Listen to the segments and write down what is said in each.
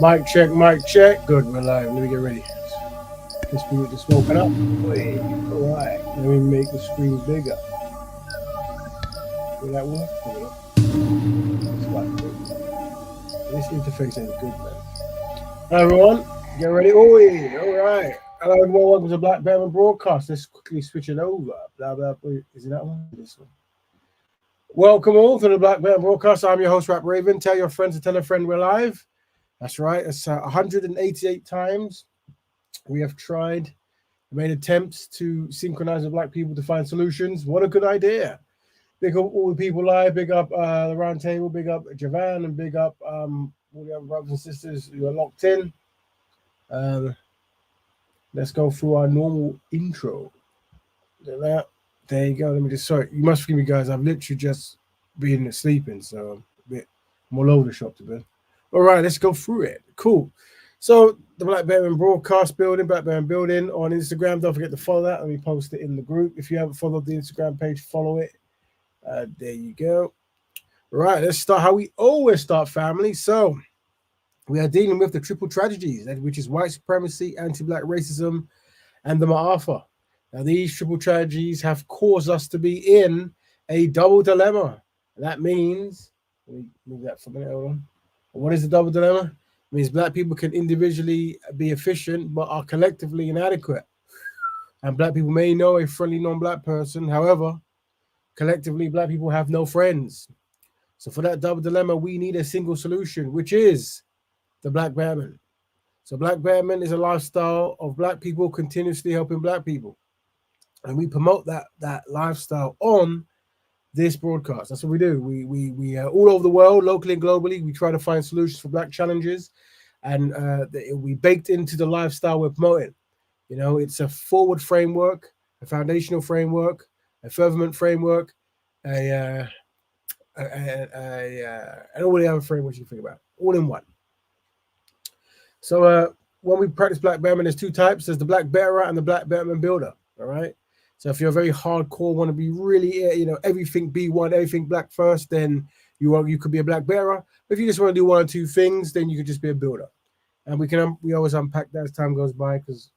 Mic check, mic check. Good, we're live. Let me get ready. This spirit just woken up. Wait, all right. Let me make the screen bigger. Will that work? This interface ain't good, man. Hi, everyone. Get ready. Oi, all right. Hello, everyone. Welcome to Black Betterment broadcast. Let's quickly switch it over. Blah, blah, blah. Is it that one? This one. Welcome all to the Black Betterment broadcast. I'm your host, Rap Raven. Tell your friends to tell a friend we're live. That's right. It's 188 times we have tried, made attempts to synchronize with Black people to find solutions. What a good idea. Big up all the people live. Big up the round table. Big up Javan and big up all the other brothers and sisters who are locked in. Let's go through our normal intro. There you go. Let me just, sorry, you must forgive me, guys. I've literally just been sleeping, so I'm all over the shop to bed. All right, let's go through it. Cool. So the Black Betterment broadcast building, Black Betterment building on Instagram. Don't forget to follow that. Let me post it in the group. If you haven't followed the Instagram page, follow it. There you go. All right, let's start how we always start, family. So we are dealing with the triple tragedies, which is white supremacy, anti-Black racism, and the Ma'afa. Now, these triple tragedies have caused us to be in a double dilemma. That means, let me move that for a minute, hold on. What is the double dilemma? It means Black people can individually be efficient, but are collectively inadequate. And Black people may know a friendly non-Black person. However, collectively, Black people have no friends. So for that double dilemma, we need a single solution, which is the Black Betterment. So Black Betterment is a lifestyle of Black people continuously helping Black people. And we promote that lifestyle on this broadcast. That's what we do. We all over the world, locally and globally, we try to find solutions for Black challenges, and we baked into the lifestyle we're promoting. You know, it's a forward framework, a foundational framework, a fervent framework, and all the other frameworks you think about, all in one. So when we practice Black Betterment, there's two types. There's the Black Betterer and the Black Betterment Builder. All right. So if you're very hardcore, want to be really, everything B1, everything Black first, then you could be a Black Betterer. But if you just want to do one or two things, then you could just be a builder. And we always unpack that as time goes by, because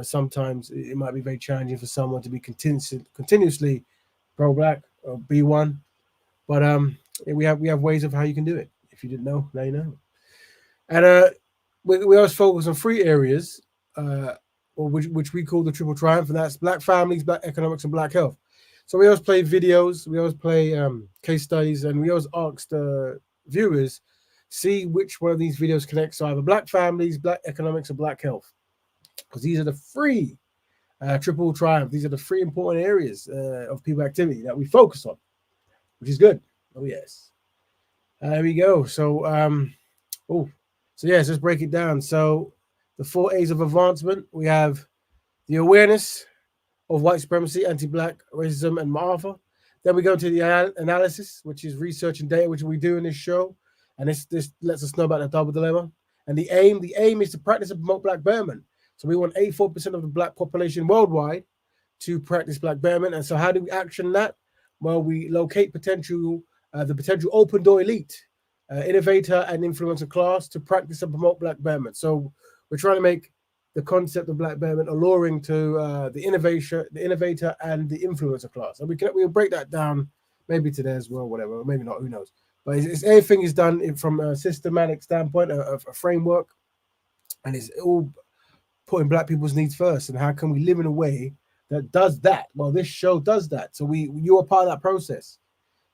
sometimes it might be very challenging for someone to be continuously pro-Black or B1. But we have ways of how you can do it. If you didn't know, now you know. And we always focus on three areas. Which we call the triple triumph, and that's Black families, Black economics, and Black health. So we always play videos, we always play case studies, and we always ask the viewers, see which one of these videos connects to either Black families, Black economics, or Black health. Because these are the three triple triumph. These are the three important areas of people activity that we focus on, which is good. Oh, yes. There we go. So, yes, let's break it down. So, the 4 A's of advancement, we have the awareness of white supremacy, anti-Black racism, and Ma'afa. Then we go to the analysis, which is research and data, which we do in this show. And this lets us know about the double dilemma. And the aim is to practice and promote Black Betterment. So we want 84% of the Black population worldwide to practice Black Betterment. And so how do we action that? Well, we locate the potential open door elite, innovator and influencer class to practice and promote Black Betterment. So we're trying to make the concept of Black Betterment alluring to the innovator, and the influencer class. And we'll break that down maybe today as well, whatever, maybe not, who knows. But everything is done from a systematic standpoint, a framework, and it's all putting Black people's needs first. And how can we live in a way that does that? Well, this show does that. So you are part of that process.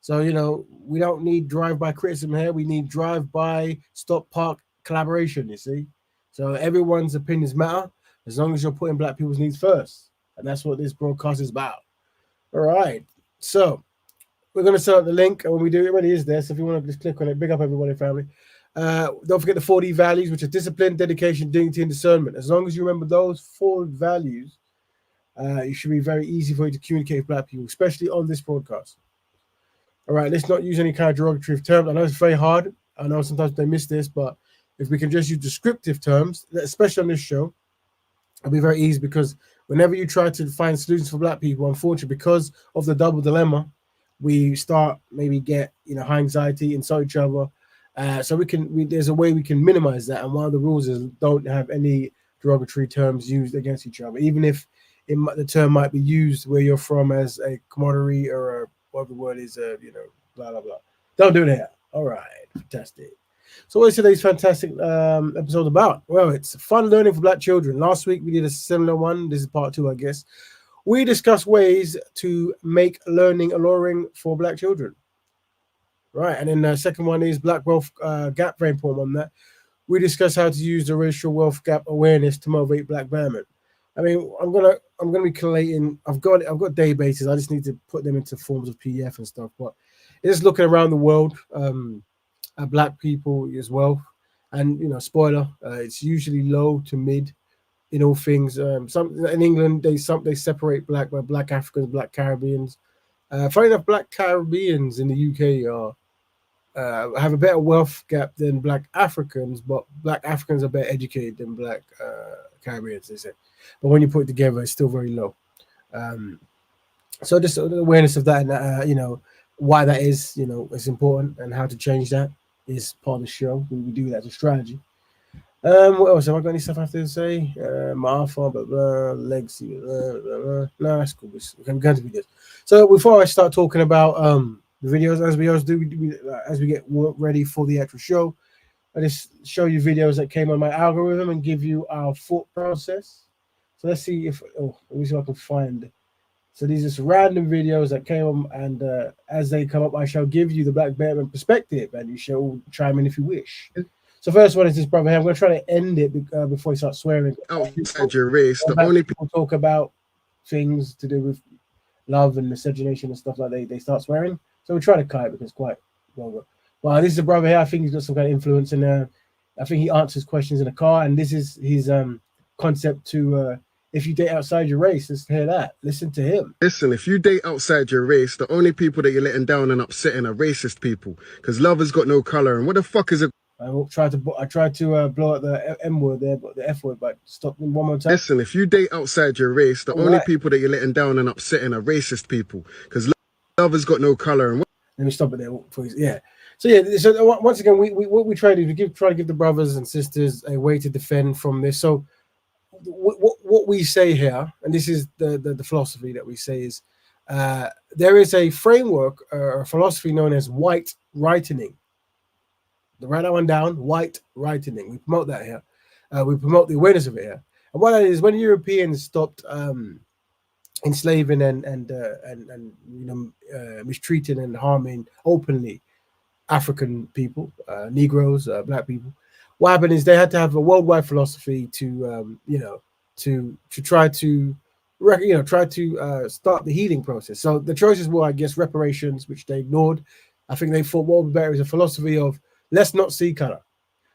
So, we don't need drive-by criticism here. We need drive-by, stop, park collaboration, you see? So everyone's opinions matter as long as you're putting Black people's needs first. And that's what this broadcast is about. All right. So we're going to set up the link. And when we do, it already is there. So if you want to just click on it, big up everybody, family. Don't forget the 4D values, which are discipline, dedication, dignity, and discernment. As long as you remember those 4 values, it should be very easy for you to communicate with Black people, especially on this broadcast. All right. Let's not use any kind of derogatory terms. I know it's very hard. I know sometimes they miss this, but if we can just use descriptive terms, especially on this show, it'll be very easy, because whenever you try to find solutions for Black people, unfortunately, because of the double dilemma, we start maybe get high anxiety, insult each other, So there's a way we can minimize that, and one of the rules is don't have any derogatory terms used against each other, even if the term might be used where you're from as a commodity or what the word is, blah blah blah. Don't do that. All right, fantastic. So what's today's fantastic episode about? Well, it's fun learning for Black children. Last week we did a similar one. This is part 2, I guess. We discussed ways to make learning alluring for Black children. Right, and then the second one is Black Wealth Gap. Very important on that. We discuss how to use the racial wealth gap awareness to motivate Black Betterment. I mean, I'm gonna be collating. I've got databases. I just need to put them into forms of PDF and stuff. But it's looking around the world at Black people as well, and spoiler, it's usually low to mid in all things. Some in England they separate Black by Black Africans, Black Caribbeans. Funny enough, Black Caribbeans in the UK are have a better wealth gap than Black Africans, but Black Africans are better educated than Black Caribbeans, they say. But when you put it together, it's still very low. So just the awareness of that, and why that is, it's important, and how to change that is part of the show. We do that as a strategy. What else? Have I got any stuff I have to say? Martha, blah, blah, legacy, blah, blah, blah. No, that's cool. We're going to be this. So before I start talking about the videos, as we always do, as we get ready for the actual show, I just show you videos that came on my algorithm and give you our thought process. So let's see if let me see if I can find. So these are just random videos that came on, and as they come up, I shall give you the Black Betterment perspective, and you shall chime in if you wish. So first one is this brother here. I'm going to try to end it before he starts swearing. Outside your race, the Black only people talk about things to do with love and miscegenation and stuff like that. They start swearing. So we try to cut it because it's quite vulgar. Well, this is a brother here. I think he's got some kind of influence, and I think he answers questions in a car. And this is his concept to if you date outside your race, let's hear that. Listen to him. Listen, if you date outside your race, the only people that you're letting down and upsetting are racist people, because love has got no color. And what the fuck is it? I tried to blow out the M word there, but the F word. But stop them one more time. Listen, if you date outside your race, the only people that you're letting down and upsetting are racist people, because love has got no color. And let me stop it there, please. Yeah. So yeah. So once again, what we try to do, try to give the brothers and sisters a way to defend from this. So what we say here, and this is the philosophy that we say is, there is a framework or philosophy known as white rightening. Write that one down. White rightening. We promote that here. We promote the awareness of it here. And what that is, when Europeans stopped enslaving and mistreating and harming openly African people, Negroes, Black people, what happened is they had to have a worldwide philosophy to try to start the healing process. So the choices were, I guess, reparations, which they ignored. I think they thought what would be better is a philosophy of let's not see color.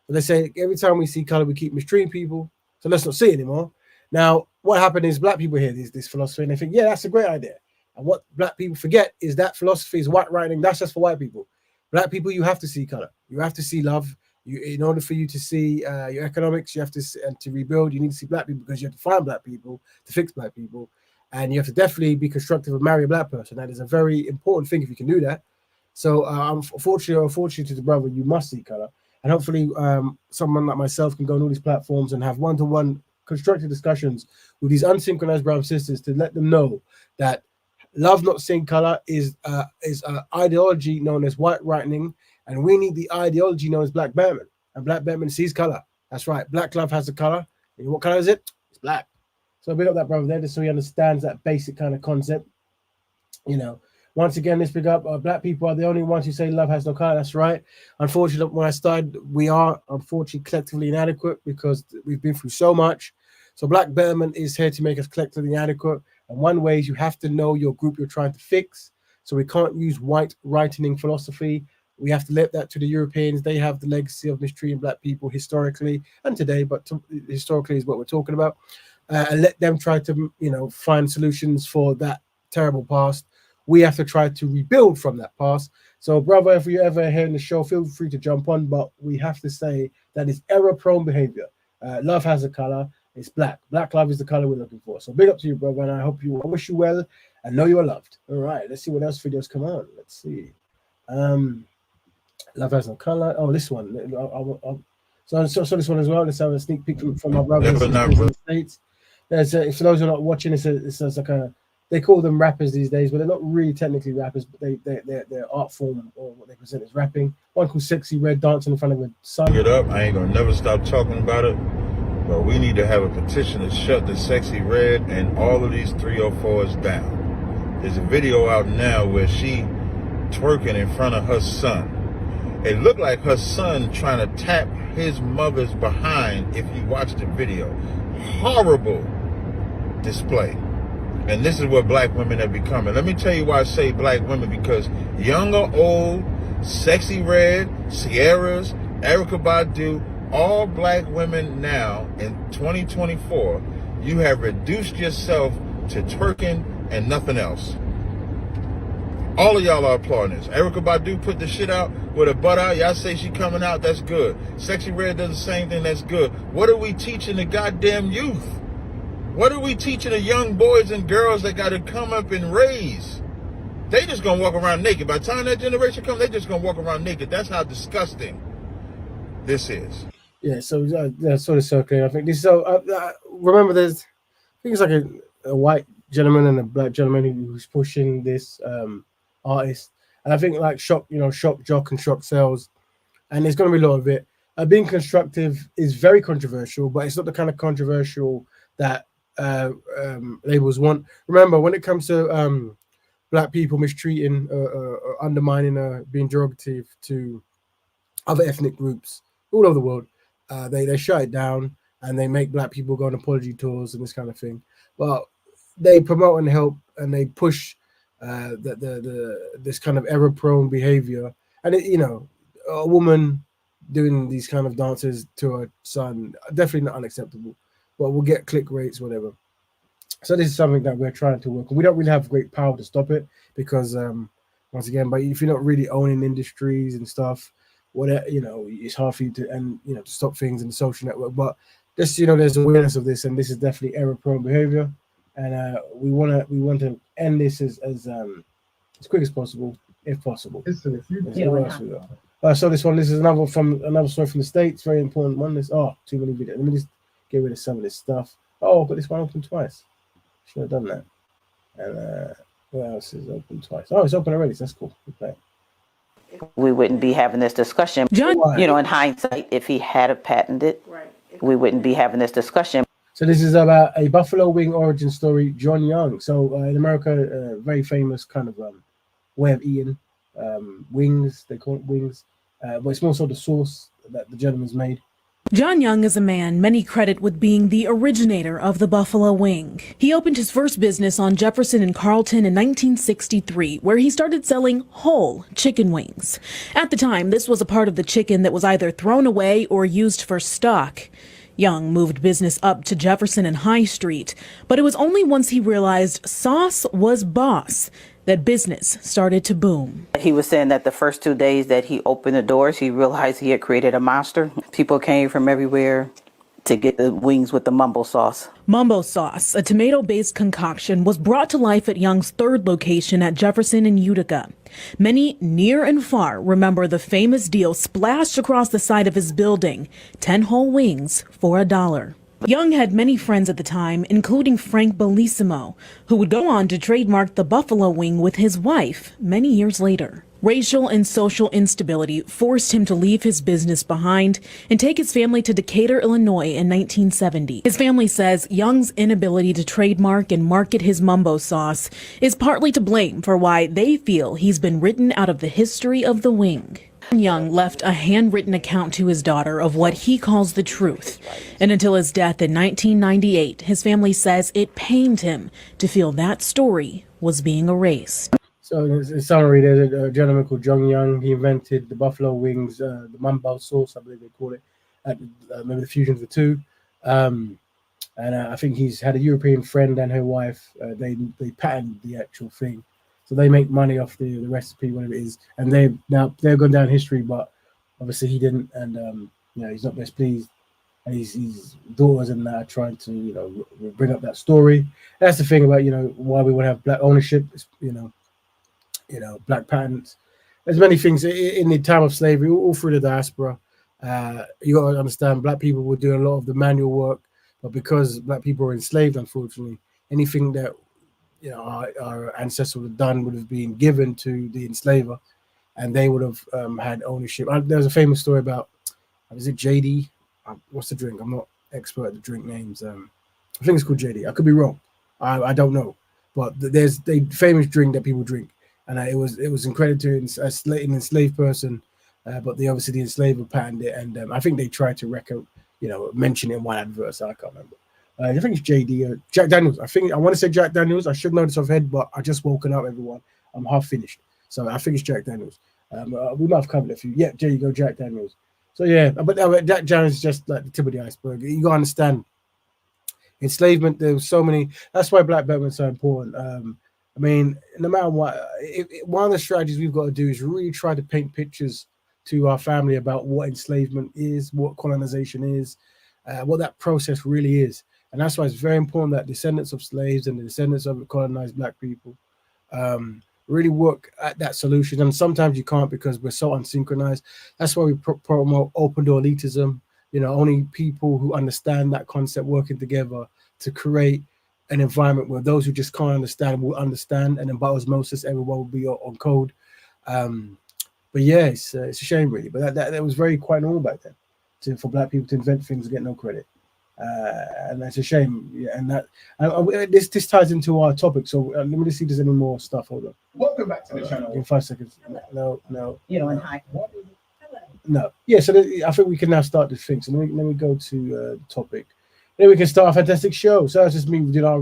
But they say every time we see color, we keep mistreating people. So let's not see it anymore. Now, what happened is Black people hear this philosophy and they think, yeah, that's a great idea. And what Black people forget is that philosophy is white writing. That's just for white people. Black people, you have to see color. You have to see love. In order for you to see your economics, you have to and to rebuild. You need to see Black people because you have to find Black people to fix Black people, and you have to definitely be constructive and marry a Black person. That is a very important thing if you can do that. So, unfortunately to the brother, you must see color, and hopefully, someone like myself can go on all these platforms and have one-to-one constructive discussions with these unsynchronized brown sisters to let them know that love not seeing color is ideology known as white rightening, and we need the ideology known as Black Betterment. And Black Betterment sees color. That's right. Black love has a color. And what color is it? It's black. So I big up that brother there just so he understands that basic kind of concept. Once again, let's pick up Black people are the only ones who say love has no color. That's right. Unfortunately, when I started, we are unfortunately collectively inadequate because we've been through so much. So Black Betterment is here to make us collectively inadequate. And one way is you have to know your group you're trying to fix. So we can't use white rightening philosophy. We have to let that to the Europeans. They have the legacy of mistreating Black people historically and today, but historically is what we're talking about. And let them try to, find solutions for that terrible past. We have to try to rebuild from that past. So, brother, if you're ever hearing the show, feel free to jump on. But we have to say that it's error-prone behavior. Love has a color. It's black. Black love is the color we're looking for. So, big up to you, brother. And I wish you well and know you are loved. All right. Let's see what else videos come on. Let's see. Love Has No Color. Oh, this one. So this one as well. Let's have a sneak peek from my brothers and sisters in the States. For those who are not watching, it's like a, they call them rappers these days, but they're not really technically rappers, but their art form or what they present is rapping. One called Sexy Red, dancing in front of a sun. Get up. I ain't gonna never stop talking about it. But we need to have a petition to shut the Sexy Red and all of these 304s down. There's a video out now where she twerking in front of her son. It looked like her son trying to tap his mother's behind if you watch the video. Horrible display. And this is what black women are becoming. Let me tell you why I say black women, because young or old, Sexy Red, Sierras, Erykah Badu, all black women now in 2024, you have reduced yourself to twerking and nothing else. All of y'all are applauding this. Erykah Badu put the shit out with her butt out. Y'all say she coming out, that's good. Sexy Red does the same thing, that's good. What are we teaching the goddamn youth? What are we teaching the young boys and girls that got to come up and raise? They just gonna walk around naked. By the time that generation comes, they just gonna walk around naked. That's how disgusting this is. Yeah, so sort of circling. I think this. So remember, I think it's like a white gentleman and a black gentleman who's pushing this artist, and I think like shock jock and shock sells, and there's going to be a lot of it. Being constructive is very controversial, but it's not the kind of controversial that labels want. Remember, when it comes to black people mistreating or undermining being derogative to other ethnic groups all over the world, they shut it down and they make black people go on apology tours and this kind of thing. But they promote and help and they push this kind of error-prone behavior. And a woman doing these kind of dances to her son, definitely not unacceptable. But we'll get click rates, whatever. So this is something that we're trying to work on. We don't really have great power to stop it because, once again, but if you're not really owning industries and stuff, whatever, it's hard for you to to stop things in the social network. But just there's awareness of this, and this is definitely error-prone behavior, and we want to end this as quick as possible, if possible. So this one, this is another story from the States, very important one. Too many videos. Let me just get rid of some of this stuff. Oh, I've got this one open twice. Should have done that. And what else is open twice? Oh, it's open already. So that's cool. We wouldn't be having this discussion. John, in hindsight, if he had patented it, we wouldn't be having this discussion. So this is about a buffalo wing origin story, John Young. So in America, very famous kind of way of eating wings. They call it wings, but it's more so the sauce that the gentleman's made. John Young is a man many credit with being the originator of the buffalo wing. He opened his first business on Jefferson and Carlton in 1963, where he started selling whole chicken wings. At the time, this was a part of the chicken that was either thrown away or used for stock. Young moved business up to Jefferson and High Street, but it was only once he realized sauce was boss that business started to boom. He was saying that the first 2 days that he opened the doors, he realized he had created a monster. People came from everywhere to get the wings with the mumbo sauce. Mumbo sauce, a tomato-based concoction, was brought to life at Young's third location at Jefferson and Utica. Many near and far remember the famous deal splashed across the side of his building, 10 whole wings for $1. Young had many friends at the time, including Frank Bellissimo, who would go on to trademark the buffalo wing with his wife many years later. Racial and social instability forced him to leave his business behind and take his family to Decatur, Illinois in 1970. His family says Young's inability to trademark and market his mumbo sauce is partly to blame for why they feel he's been written out of the history of the wing. Young left a handwritten account to his daughter of what he calls the truth. And until his death in 1998, his family says it pained him to feel that story was being erased. So in summary, there's a gentleman called John Young. He invented the buffalo wings, the mumbo sauce, I believe they call it, maybe the fusion of the two. And I think he's had a European friend and her wife. They patented the actual thing. So they make money off the recipe, whatever it is, and they've gone down history. But obviously he didn't, and he's not best pleased. And his daughters and that are trying to bring up that story. That's the thing about why we want to have black ownership. Black patents, there's many things in the time of slavery, all through the diaspora. You got to understand, black people were doing a lot of the manual work, but because black people were enslaved, unfortunately, anything that our ancestors would have done would have been given to the enslaver, and they would have had ownership. There's a famous story about, is it JD? What's the drink? I'm not expert at the drink names. I think it's called JD. I could be wrong. I don't know, but there's a famous drink that people drink, and it was credited to an enslaved person, but obviously the enslaver patented it, and I think they tried to mention it in one advert. So I can't remember. I think it's JD or Jack Daniels. I want to say Jack Daniels. I should know this off head, but I just woken up, everyone. I'm half finished, so I think it's Jack Daniels. We might have covered a few. Yeah, there you go, Jack Daniels. So yeah, but Jack Daniels is just like the tip of the iceberg. You gotta understand. Enslavement, there was so many. That's why Black Betterment is so important. I mean, no matter what, one of the strategies we've got to do is really try to paint pictures to our family about what enslavement is, what colonization is, what that process really is. And that's why it's very important that descendants of slaves and the descendants of colonized black people really work at that solution. And sometimes you can't because we're so unsynchronized. That's why we promote open door elitism. Only people who understand that concept working together to create an environment where those who just can't understand will understand, and then by osmosis, everyone will be on code. But yeah, it's a shame really. But that was quite normal back then, for black people to invent things and get no credit, and that's a shame. Yeah, and this ties into our topic. So let me just see if there's any more stuff. Hold on. Welcome back to the channel. In 5 seconds. No. And hi. No. Yeah, so I think we can now start the thing. So let me go to the topic. Then we can start a fantastic show. So that's just me doing our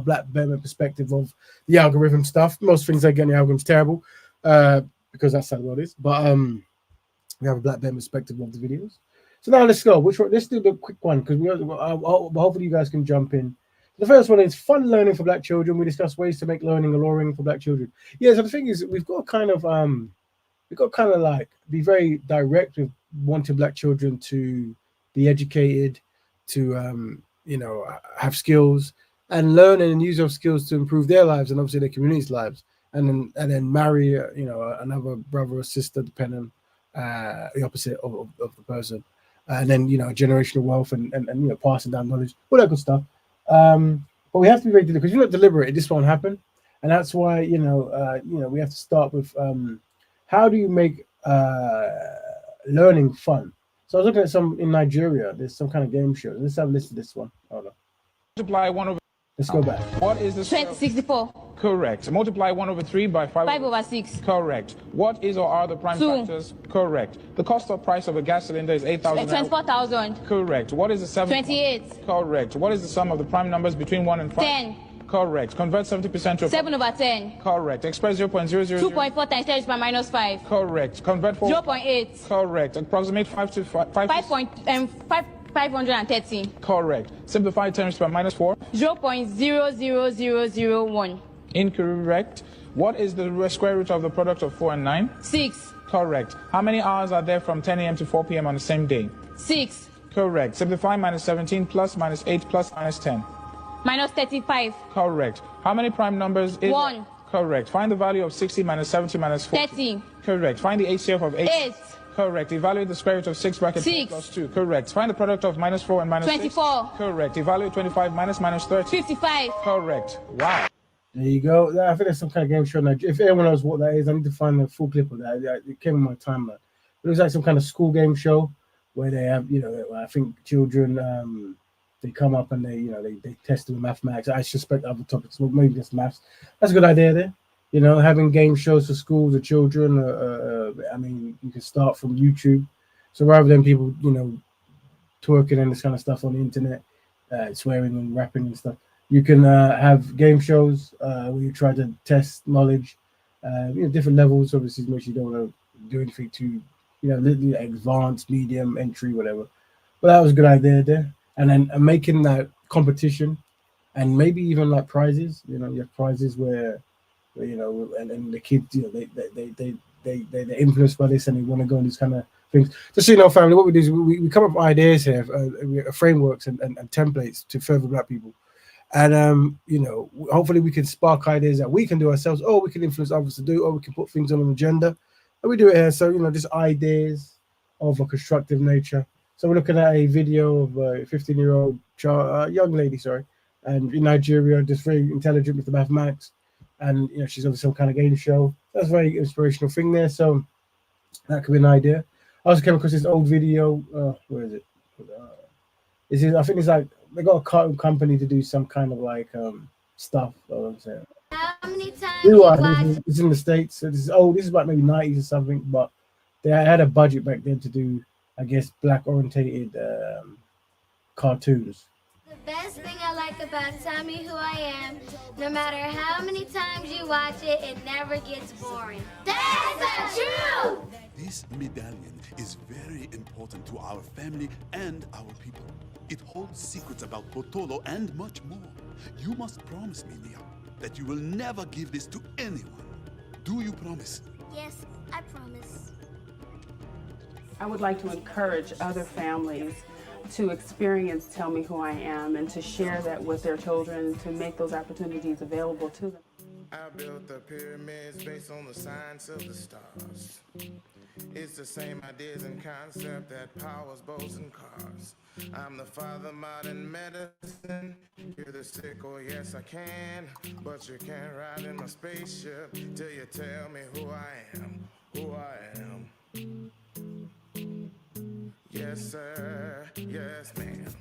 Black Betterment perspective of the algorithm stuff. Most things I get in the algorithm's terrible because that's how the world is. But we have a Black Betterment perspective of the videos. So now let's go. Let's do the quick one because hopefully you guys can jump in. The first one is fun learning for black children. We discuss ways to make learning alluring for black children. Yeah, so the thing is, we've got kind of like be very direct with wanting black children to be educated, to have skills and learn and use those skills to improve their lives and obviously their community's lives, and then marry another brother or sister depending the opposite of the person, and then generational wealth and passing down knowledge, all that good stuff. But we have to be very deliberate because if you're not deliberate, this won't happen, and that's why we have to start with how do you make learning fun. So I was looking at some in Nigeria. There's some kind of game show. Let's have a listen to this one. Hold on. Multiply 1 over. Let's go back. What is the 64? Correct. Multiply 1 over 3 by 5. 5 over 6. Correct. What is or are the prime 2. factors? Correct. The cost of price of a gas cylinder is 8,000. 24,000. Correct. What is the 7? 28. Correct. What is the sum of the prime numbers between 1 and 5? 10. Correct. Convert 70% to 7 over 10. Correct. Express 0.000. 2.4 times 10 is by minus 5. Correct. Convert 4. 0.8. Correct. Approximate 5 to 5. 530. Correct. Simplify terms by minus 4. 0.00001. Incorrect. What is the square root of the product of 4 and 9? 6. Correct. How many hours are there from 10 a.m. to 4 p.m. on the same day? 6. Correct. Simplify minus 17 plus minus 8 plus minus 10. Minus 35. Correct. How many prime numbers is 1. Correct. Find the value of 60 minus 70 minus 40. 30. Correct. Find the HCF of 8. 8. Correct. Evaluate the square root of 6 bracket 6. plus 2. Correct. Find the product of minus 4 and minus 24. 6. Correct. Evaluate 25 minus minus 30. 55. Correct. Wow. There you go. I think there's some kind of game show. If anyone knows what that is, I need to find the full clip of that. It came in my timeline. It was like some kind of school game show where they have, I think children, they come up and they test them in mathematics. I suspect other topics, well, maybe just maths. That's a good idea there. Having game shows for schools or children. I mean, you can start from YouTube. So rather than people, twerking and this kind of stuff on the internet, swearing and rapping and stuff, you can have game shows where you try to test knowledge, different levels. Obviously, make sure you don't want to do anything too, advanced, medium, entry, whatever. But that was a good idea there. And then making that competition, and maybe even like prizes. You have prizes where and the kids, they're influenced by this and they want to go on these kind of things. Just so you know, family, what we do is we come up with ideas here, frameworks and templates to further black people. And hopefully we can spark ideas that we can do ourselves, or we can influence others to do, or we can put things on an agenda. And we do it here. So, just ideas of a constructive nature. So we're looking at a video of a 15-year-old young lady, and in Nigeria, just very intelligent with the mathematics. And, she's on some kind of game show. That's a very inspirational thing there. So that could be an idea. I also came across this old video. Where is it? I think it's like they got a cartoon company to do some kind of like stuff. How many times It's in the States. So this is old. This is about maybe 90s or something. But they had a budget back then to do, I guess, black-orientated cartoons. The best thing I like about Tell Me Who I Am, no matter how many times you watch it, it never gets boring. That's the truth! This medallion is very important to our family and our people. It holds secrets about Botolo and much more. You must promise me, Nia, that you will never give this to anyone. Do you promise? Yes, I promise. I would like to encourage other families to experience Tell Me Who I Am and to share that with their children, to make those opportunities available to them. I built the pyramids based on the science of the stars. It's the same ideas and concept that powers boats and cars. I'm the father of modern medicine. You're the sick, oh yes I can. But you can't ride in my spaceship till you tell me who I am. Who I am. Yes sir, yes ma'am.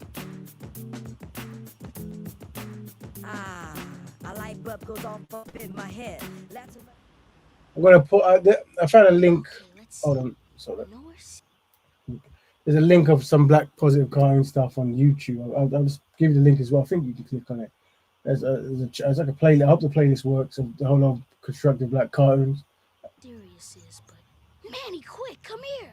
A light bulb goes off up in my head. I'm gonna put. I found a link. Hold on, sorry. There's a link of some black positive cartoon stuff on YouTube. I'll just give you the link as well. I think you can click on it. There's like a playlist. I hope the playlist works of the whole lot of constructive black cartoons. Serious is, but Manny, quick, come here.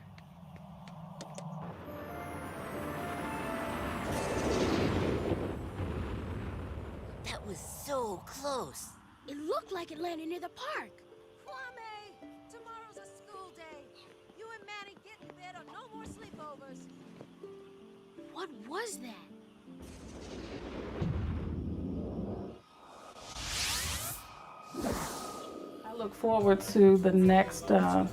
That was so close. It looked like it landed near the park. Kwame, tomorrow's a school day. You and Manny get in bed or no more sleepovers. What was that? I look forward to the next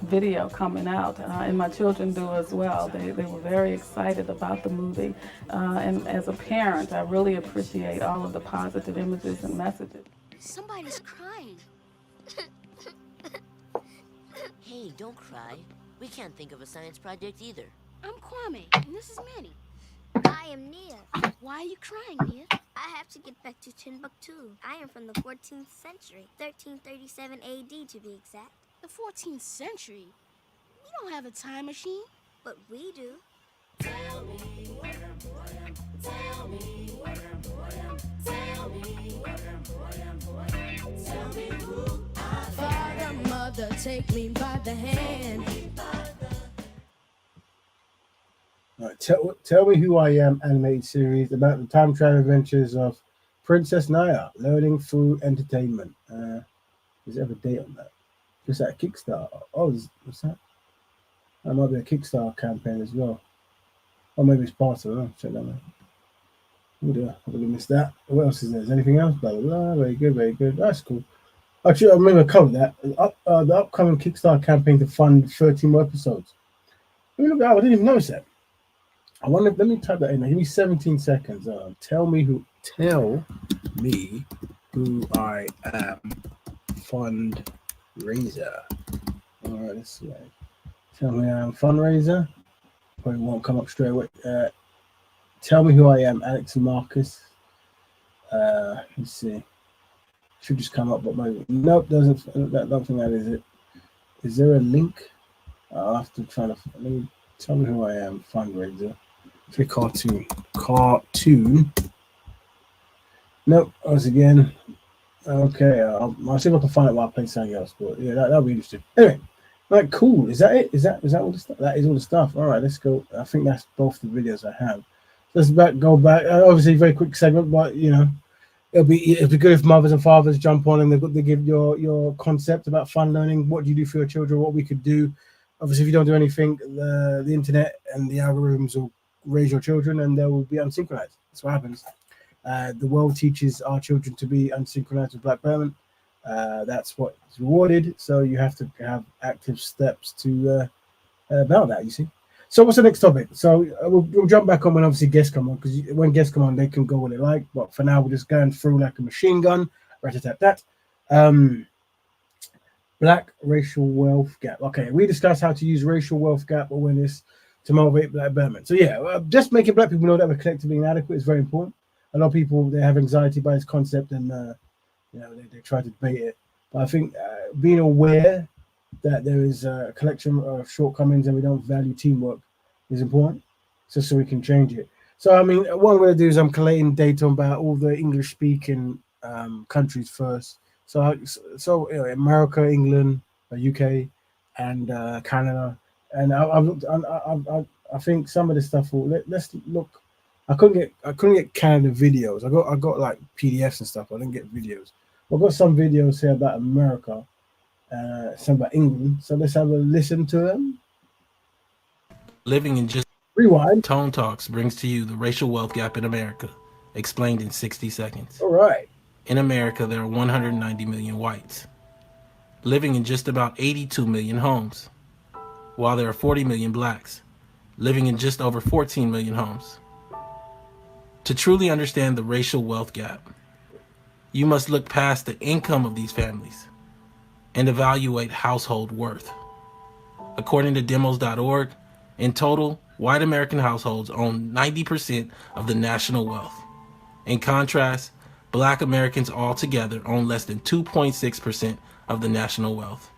video coming out, and my children do as well. They were very excited about the movie, and as a parent, I really appreciate all of the positive images and messages. Somebody's crying. Hey, don't cry. We can't think of a science project either. I'm Kwame, and this is Manny. I am Nia. Why are you crying, Nia? I have to get back to Timbuktu. I am from the 14th century, 1337 AD to be exact. The 14th century? We don't have a time machine. But we do. Tell me where I am. Tell me where I am. Tell me where I am. Tell me who I am. Father, mother, take me by the hand. Right, tell Me Who I Am animated series about the time travel adventures of Princess Naya, learning through entertainment. Does it have a date on that? Just that Kickstarter. Oh, what's that? That might be a Kickstarter campaign as well. Or maybe it's part of it. Check that out. Oh dear, I really missed that. What else is there? Is anything else? Blah, blah, blah. Very good, very good. That's cool. Actually, I remember covered that. The upcoming Kickstarter campaign to fund 13 more episodes. I mean, look, I didn't even notice that. I wonder. Let me type that in. Give me 17 seconds. Tell me who I am. Fundraiser. All right, let's see. Tell me I am fundraiser. Probably won't come up straight away. Tell me who I am. Alex and Marcus. Let's see. Should just come up, but maybe nope. Doesn't. Don't think that is it. Is there a link? I'll have to try to. Let me. Tell me who I am. Fundraiser. Say cartoon. Nope. Once again. Okay. I'll see if I can find it while I play something else. But yeah, that'll be interesting. Anyway, right. Cool. Is that it? Is that all the stuff? That is all the stuff. All right. Let's go. I think that's both the videos I have. Let's go back. Obviously, very quick segment, but it'll be good if mothers and fathers jump on and they give your concept about fun learning. What do you do for your children? What we could do. Obviously, if you don't do anything, the internet and the algorithms will raise your children and they will be unsynchronized. That's what happens. The world teaches our children to be unsynchronized with Black Betterment. That's what is rewarded. So you have to have active steps to about that. You see. So what's the next topic? So we'll jump back on when obviously guests come on, because when guests come on, they can go what they like. But for now, we're just going through like a machine gun. Rat-a-tat-tat. Black racial wealth gap. Okay, we discussed how to use racial wealth gap awareness to motivate Black Betterment. So yeah, just making Black people know that we're collectively inadequate is very important. A lot of people, they have anxiety by this concept, and they try to debate it. But I think being aware that there is a collection of shortcomings and we don't value teamwork is important, just so we can change it. So I mean, what I'm going to do is I'm collating data about all the English-speaking countries first. So America, England, UK, and Canada. And I think some of the stuff. Let's look. I couldn't get Canada videos. I got like PDFs and stuff. I didn't get videos. I've got some videos here about America, some about England. So let's have a listen to them. Living in just rewind. Tone Talks brings to you the racial wealth gap in America, explained in 60 seconds. All right. In America, there are 190 million whites, living in just about 82 million homes, while there are 40 million blacks, living in just over 14 million homes. To truly understand the racial wealth gap, you must look past the income of these families and evaluate household worth. According to demos.org, in total, white American households own 90% of the national wealth. In contrast, Black Americans altogether own less than 2.6% of the national wealth,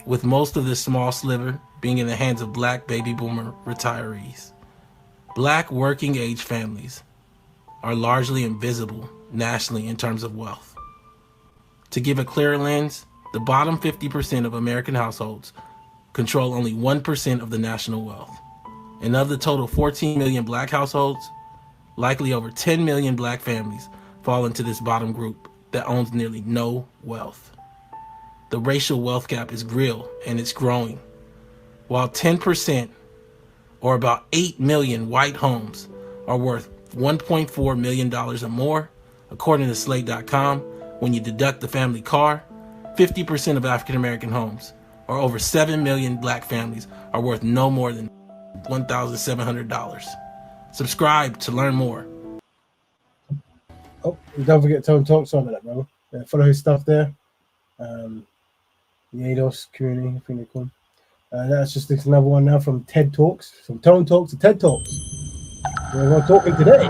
with most of this small sliver being in the hands of Black baby boomer retirees. Black working age families are largely invisible nationally in terms of wealth. To give a clearer lens, the bottom 50% of American households control only 1% of the national wealth. And of the total 14 million Black households, likely over 10 million Black families fall into this bottom group that owns nearly no wealth. The racial wealth gap is real and it's growing. While 10%, or about 8 million white homes, are worth $1.4 million or more, according to Slate.com, when you deduct the family car, 50% of African American homes, or over 7 million Black families, are worth no more than $1,700. Subscribe to learn more. Oh, and don't forget Tone Talks on that, bro. Follow his stuff there. The ADOS community, I think they call him. That's just another one now from TED Talks, from Tone Talks to TED Talks. We're talking today.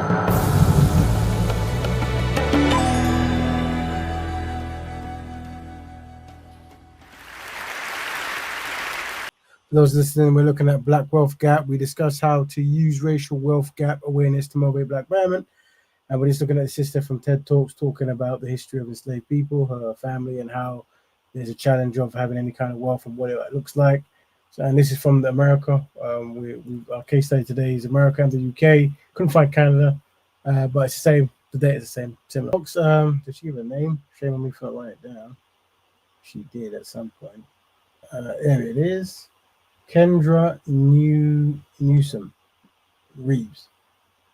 For those listening, we're looking at Black Wealth Gap. We discussed how to use racial wealth gap awareness to motivate Black Betterment. And we're just looking at a sister from TED Talks talking about the history of enslaved people, her family, and how there's a challenge of having any kind of wealth and what it looks like. So, and this is from America. Our case study today is America and the UK. Couldn't find Canada, but it's the same. The data is the same. Similar. Did she give a name? Shame on me for not writing it down. She did at some point. There it is. Kendra Newsom Reeves.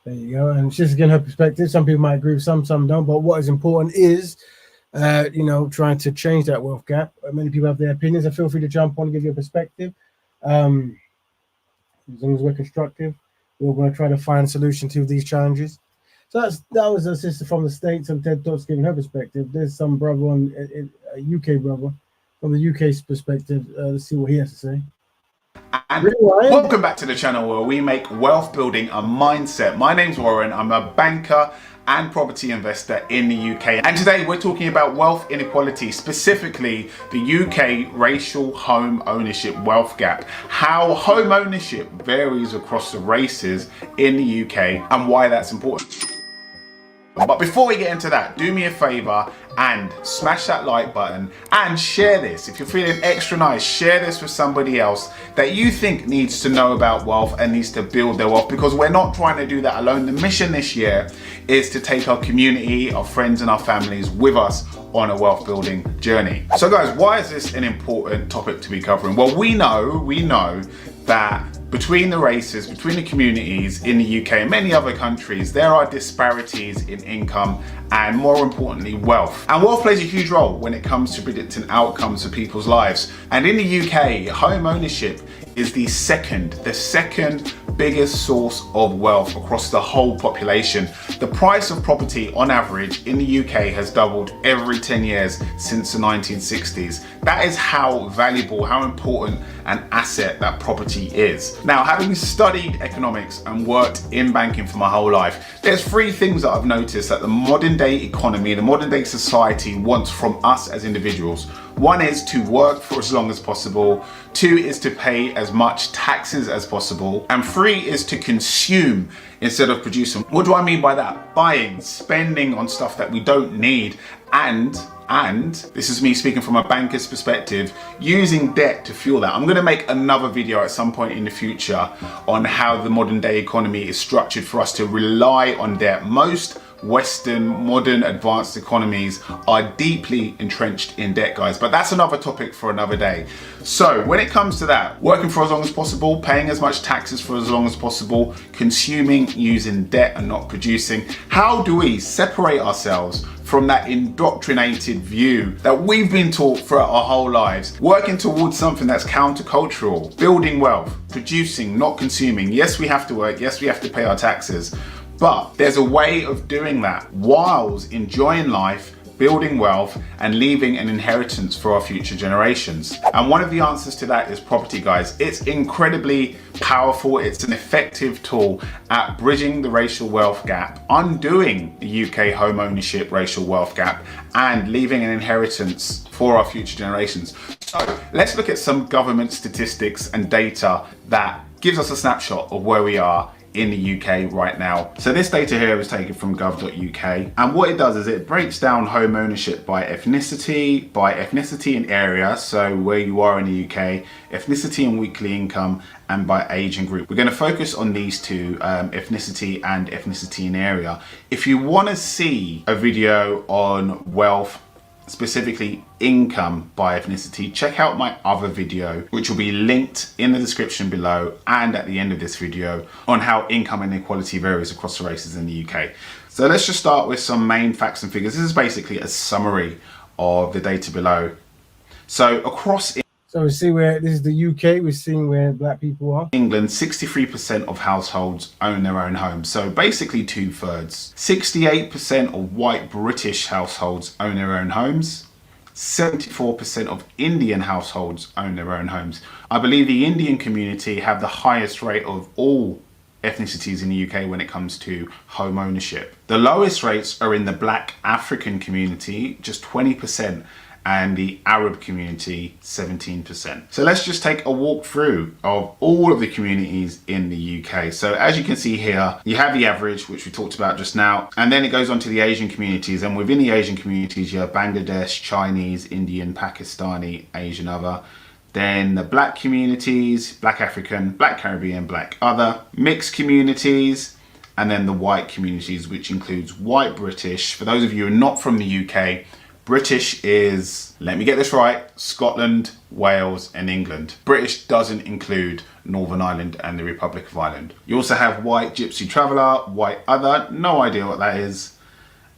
There you go. And she's again her perspective. Some people might agree with some don't. But what is important is, trying to change that wealth gap. Many people have their opinions, and feel free to jump on and give your perspective. As long as we're constructive, we're going to try to find a solution to these challenges. So that was a sister from the States and TED Talks giving her perspective. There's some brother a UK brother from the UK's perspective. Let's see what he has to say. And welcome back to the channel where we make wealth building a mindset. My name's Warren. I'm a banker and property investor in the UK. And today we're talking about wealth inequality, specifically the UK racial home ownership wealth gap, how home ownership varies across the races in the UK and why that's important. But before we get into that, do me a favor and smash that like button and share this. If you're feeling extra nice, share this with somebody else that you think needs to know about wealth and needs to build their wealth, because we're not trying to do that alone. The mission this year is to take our community, our friends and our families with us on a wealth building journey. So guys, why is this an important topic to be covering? Well, we know that between the races, between the communities in the UK and many other countries, there are disparities in income and, more importantly, wealth. And wealth plays a huge role when it comes to predicting outcomes for people's lives. And in the UK, home ownership is the second biggest source of wealth across the whole population. The price of property on average in the UK has doubled every 10 years since the 1960s. That is how valuable, how important an asset that property is. Now, having studied economics and worked in banking for my whole life, there's three things that I've noticed that the modern day economy, the modern day society wants from us as individuals. One is to work for as long as possible. Two is to pay as much taxes as possible. And three is to consume instead of producing. What do I mean by that? Buying, spending on stuff that we don't need, and this is me speaking from a banker's perspective, using debt to fuel that. I'm going to make another video at some point in the future on how the modern day economy is structured for us to rely on debt. Most Western, modern, advanced economies are deeply entrenched in debt, guys, but that's another topic for another day. So when it comes to that, working for as long as possible, paying as much taxes for as long as possible, consuming using debt and not producing, how do we separate ourselves from that indoctrinated view that we've been taught throughout our whole lives, working towards something that's countercultural, building wealth, producing, not consuming? Yes, we have to work, yes, we have to pay our taxes, but there's a way of doing that whilst enjoying life, building wealth, and leaving an inheritance for our future generations. And one of the answers to that is property, guys. It's incredibly powerful. It's an effective tool at bridging the racial wealth gap, undoing the UK home ownership racial wealth gap, and leaving an inheritance for our future generations. So let's look at some government statistics and data that gives us a snapshot of where we are in the UK right now. So this data here is taken from gov.uk, and what it does is it breaks down home ownership by ethnicity and area, so where you are in the UK, ethnicity and weekly income, and by age and group. We're going to focus on these two, ethnicity and area. If you want to see a video on wealth, specifically income by ethnicity, check out my other video, which will be linked in the description below and at the end of this video, on how income inequality varies across the races in the UK. So let's just start with some main facts and figures. This is basically a summary of the data below. So across So we see where this is the UK, we're seeing where black people are. England, 63% of households own their own home. So basically 2/3. 68% of white British households own their own homes. 74% of Indian households own their own homes. I believe the Indian community have the highest rate of all ethnicities in the UK when it comes to home ownership. The lowest rates are in the Black African community, just 20%. And the Arab community, 17%. So let's just take a walk through of all of the communities in the UK. So as you can see here, you have the average, which we talked about just now, and then it goes on to the Asian communities. And within the Asian communities, you have Bangladesh, Chinese, Indian, Pakistani, Asian other. Then the black communities, Black African, Black Caribbean, Black other, mixed communities, and then the white communities, which includes white British. For those of you who are not from the UK, British is, let me get this right, Scotland, Wales and England. British doesn't include Northern Ireland and the Republic of Ireland. You also have white gypsy traveller, white other, no idea what that is.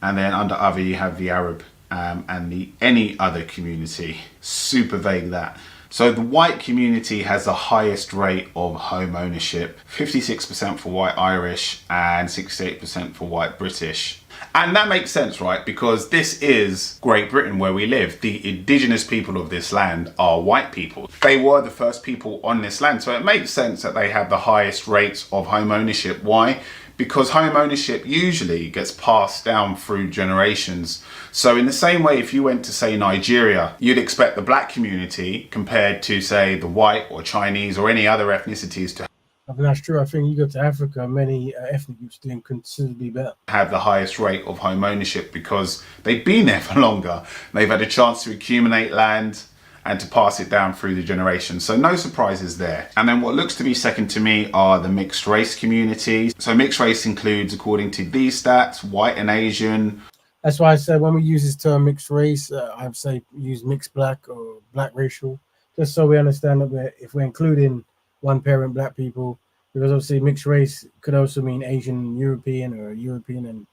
And then under other you have the Arab and the any other community. Super vague that. So the white community has the highest rate of home ownership, 56% for white Irish and 68% for white British. And that makes sense, right? Because this is Great Britain where we live. The indigenous people of this land are white people. They were the first people on this land. So it makes sense that they have the highest rates of home ownership. Why? Because home ownership usually gets passed down through generations. So in the same way, if you went to, say, Nigeria, you'd expect the black community compared to, say, the white or Chinese or any other ethnicities to I think that's true. I think you go to Africa, many ethnic groups doing considerably better. Have the highest rate of home ownership because they've been there for longer. They've had a chance to accumulate land and to pass it down through the generations. So no surprises there. And then what looks to be second to me are the mixed race communities. So mixed race includes, according to these stats, white and Asian. That's why I said when we use this term mixed race, I'd say use mixed black or black racial, just so we understand that if we're including one parent black people, because obviously mixed race could also mean Asian European or European and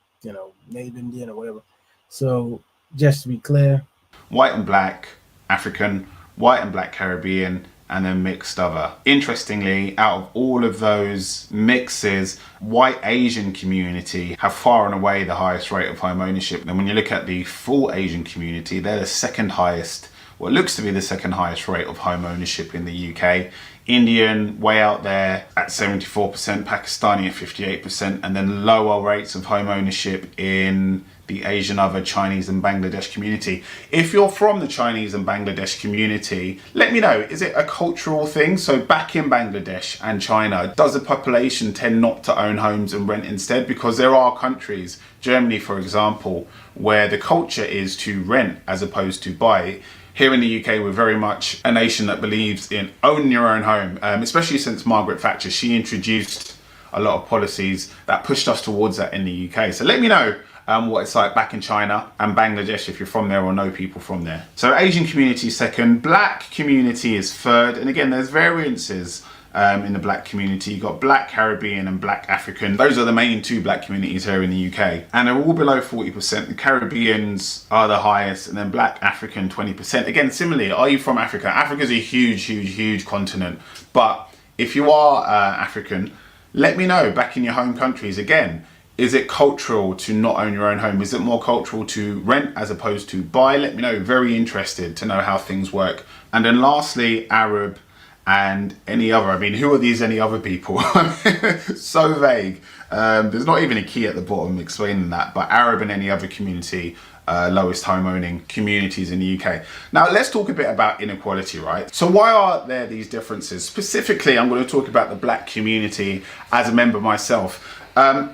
Native Indian or whatever. So just to be clear, white and black African, white and black Caribbean, and then mixed other. Interestingly, out of all of those mixes, white Asian community have far and away the highest rate of home ownership. And when you look at the full Asian community, they're the second highest, what looks to be the second highest rate of home ownership in the UK. Indian way out there at 74%, Pakistani at 58%, and then lower rates of home ownership in the Asian other Chinese and Bangladesh community. If you're from the Chinese and Bangladesh community, let me know, is it a cultural thing? So back in Bangladesh and China, does the population tend not to own homes and rent instead? Because there are countries, Germany for example, where the culture is to rent as opposed to buy. Here in the UK, we're very much a nation that believes in own your own home, especially since Margaret Thatcher. She introduced a lot of policies that pushed us towards that in the UK. So let me know what it's like back in China and Bangladesh if you're from there or know people from there. So Asian community second, black community is third. And again, there's variances in the black community. You've got black Caribbean and black African. Those are the main two black communities here in the UK. And they're all below 40%. The Caribbeans are the highest, and then black African 20%. Again, similarly, are you from Africa? Africa's a huge, huge, huge continent. But if you are African, let me know back in your home countries. Again, is it cultural to not own your own home? Is it more cultural to rent as opposed to buy? Let me know. Very interested to know how things work. And then lastly, Arab and any other. I mean, who are these any other people? So vague. There's not even a key at the bottom explaining that, but Arab and any other community, lowest home owning communities in the UK. Now let's talk a bit about inequality, right? So why are there these differences? Specifically, I'm going to talk about the black community as a member myself.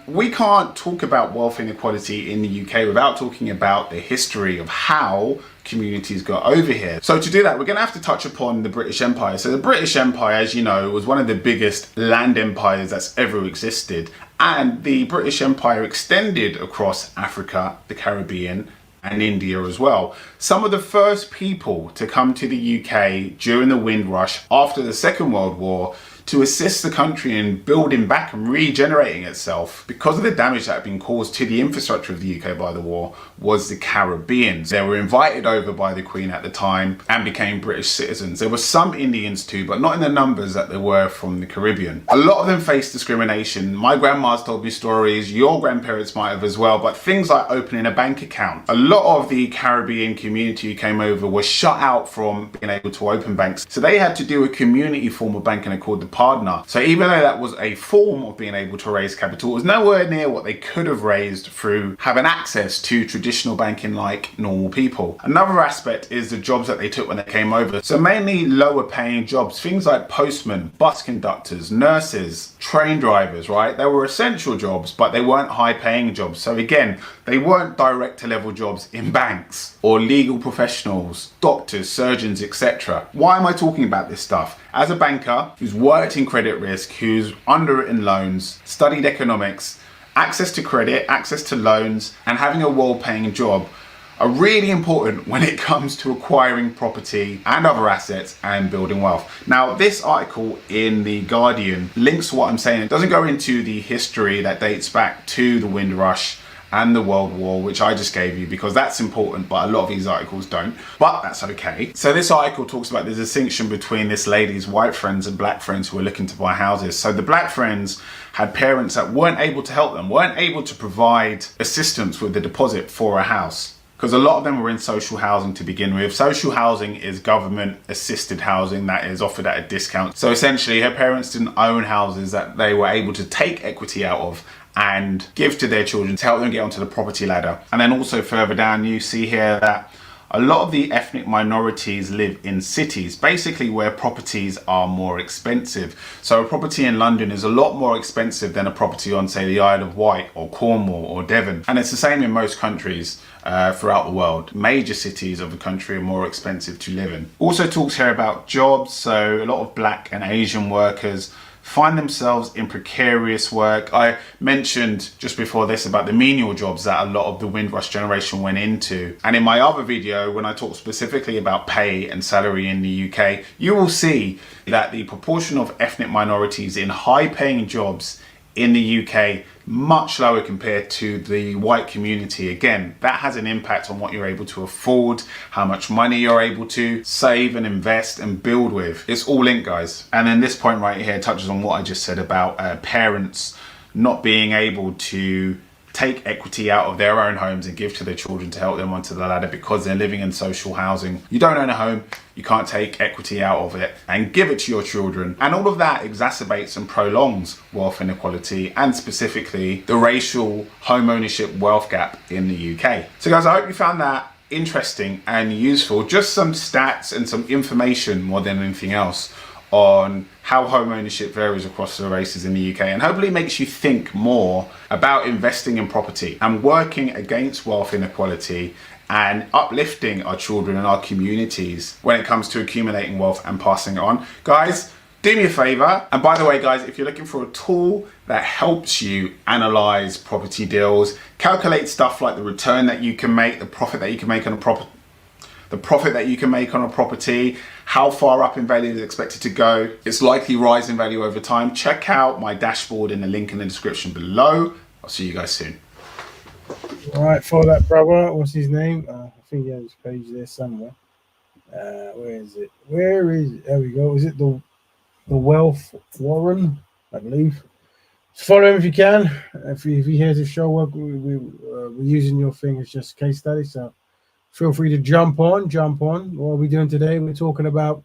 We can't talk about wealth inequality in the UK without talking about the history of how communities got over here. So to do that, we're going to have to touch upon the British Empire. So the British Empire, as you know, was one of the biggest land empires that's ever existed. And the British Empire extended across Africa, the Caribbean, and India as well. Some of the first people to come to the UK during the Windrush after the Second World War to assist the country in building back and regenerating itself because of the damage that had been caused to the infrastructure of the UK by the war was the Caribbeans. They were invited over by the Queen at the time and became British citizens. There were some Indians too, but not in the numbers that there were from the Caribbean. A lot of them faced discrimination. My grandma's told me stories, your grandparents might have as well, but things like opening a bank account. A lot of the Caribbean community who came over were shut out from being able to open banks. So they had to do a community form of banking called the partner. So even though that was a form of being able to raise capital, it was nowhere near what they could have raised through having access to traditional banking like normal people. Another aspect is the jobs that they took when they came over. So mainly lower paying jobs, things like postmen, bus conductors, nurses, train drivers, right? They were essential jobs, but they weren't high paying jobs. So again, they weren't director level jobs in banks or legal professionals, doctors, surgeons, etc. Why am I talking about this stuff? As a banker who's worked in credit risk, who's underwritten loans, studied economics, access to credit, access to loans, and having a well-paying job are really important when it comes to acquiring property and other assets and building wealth. Now, this article in The Guardian links to what I'm saying. It doesn't go into the history that dates back to the Windrush and the World War, which I just gave you, because that's important, but a lot of these articles don't, but that's okay. So this article talks about the distinction between this lady's white friends and black friends who were looking to buy houses. So the black friends had parents that weren't able to help them, weren't able to provide assistance with the deposit for a house, because a lot of them were in social housing to begin with. Social housing is government assisted housing that is offered at a discount. So essentially her parents didn't own houses that they were able to take equity out of and give to their children to help them get onto the property ladder. And then also further down you see here that a lot of the ethnic minorities live in cities, basically where properties are more expensive. So a property in London is a lot more expensive than a property on, say, the Isle of Wight or Cornwall or Devon. And it's the same in most countries throughout the world. Major cities of the country are more expensive to live in. Also talks here about jobs. So a lot of black and Asian workers find themselves in precarious work. I mentioned just before this about the menial jobs that a lot of the Windrush generation went into. And in my other video, when I talk specifically about pay and salary in the UK, you will see that the proportion of ethnic minorities in high paying jobs in the UK much lower compared to the white community. Again, that has an impact on what you're able to afford, how much money you're able to save and invest and build with. It's all linked, guys. And then this point right here touches on what I just said about parents not being able to take equity out of their own homes and give to their children to help them onto the ladder because they're living in social housing. You don't own a home, you can't take equity out of it and give it to your children. And all of that exacerbates and prolongs wealth inequality, and specifically the racial home ownership wealth gap in the UK. So guys, I hope you found that interesting and useful. Just some stats and some information more than anything else on how home ownership varies across the races in the UK, and hopefully makes you think more about investing in property and working against wealth inequality and uplifting our children and our communities when it comes to accumulating wealth and passing it on. Guys, do me a favor. And by the way, guys, if you're looking for a tool that helps you analyze property deals, calculate stuff like the return that you can make, the profit that you can make on a property, how far up in value is expected to go, its likely rise in value over time, check out my dashboard in the link in the description below. I'll see you guys soon. All right, follow that brother. What's his name? I think he has his page there somewhere. Where is it? Where is it? There we go. Is it the Wealth Warren? I believe. Just follow him if you can. If he hears his show work, we're using your thing as just a case study. So feel free to jump on. What are we doing today? We're talking about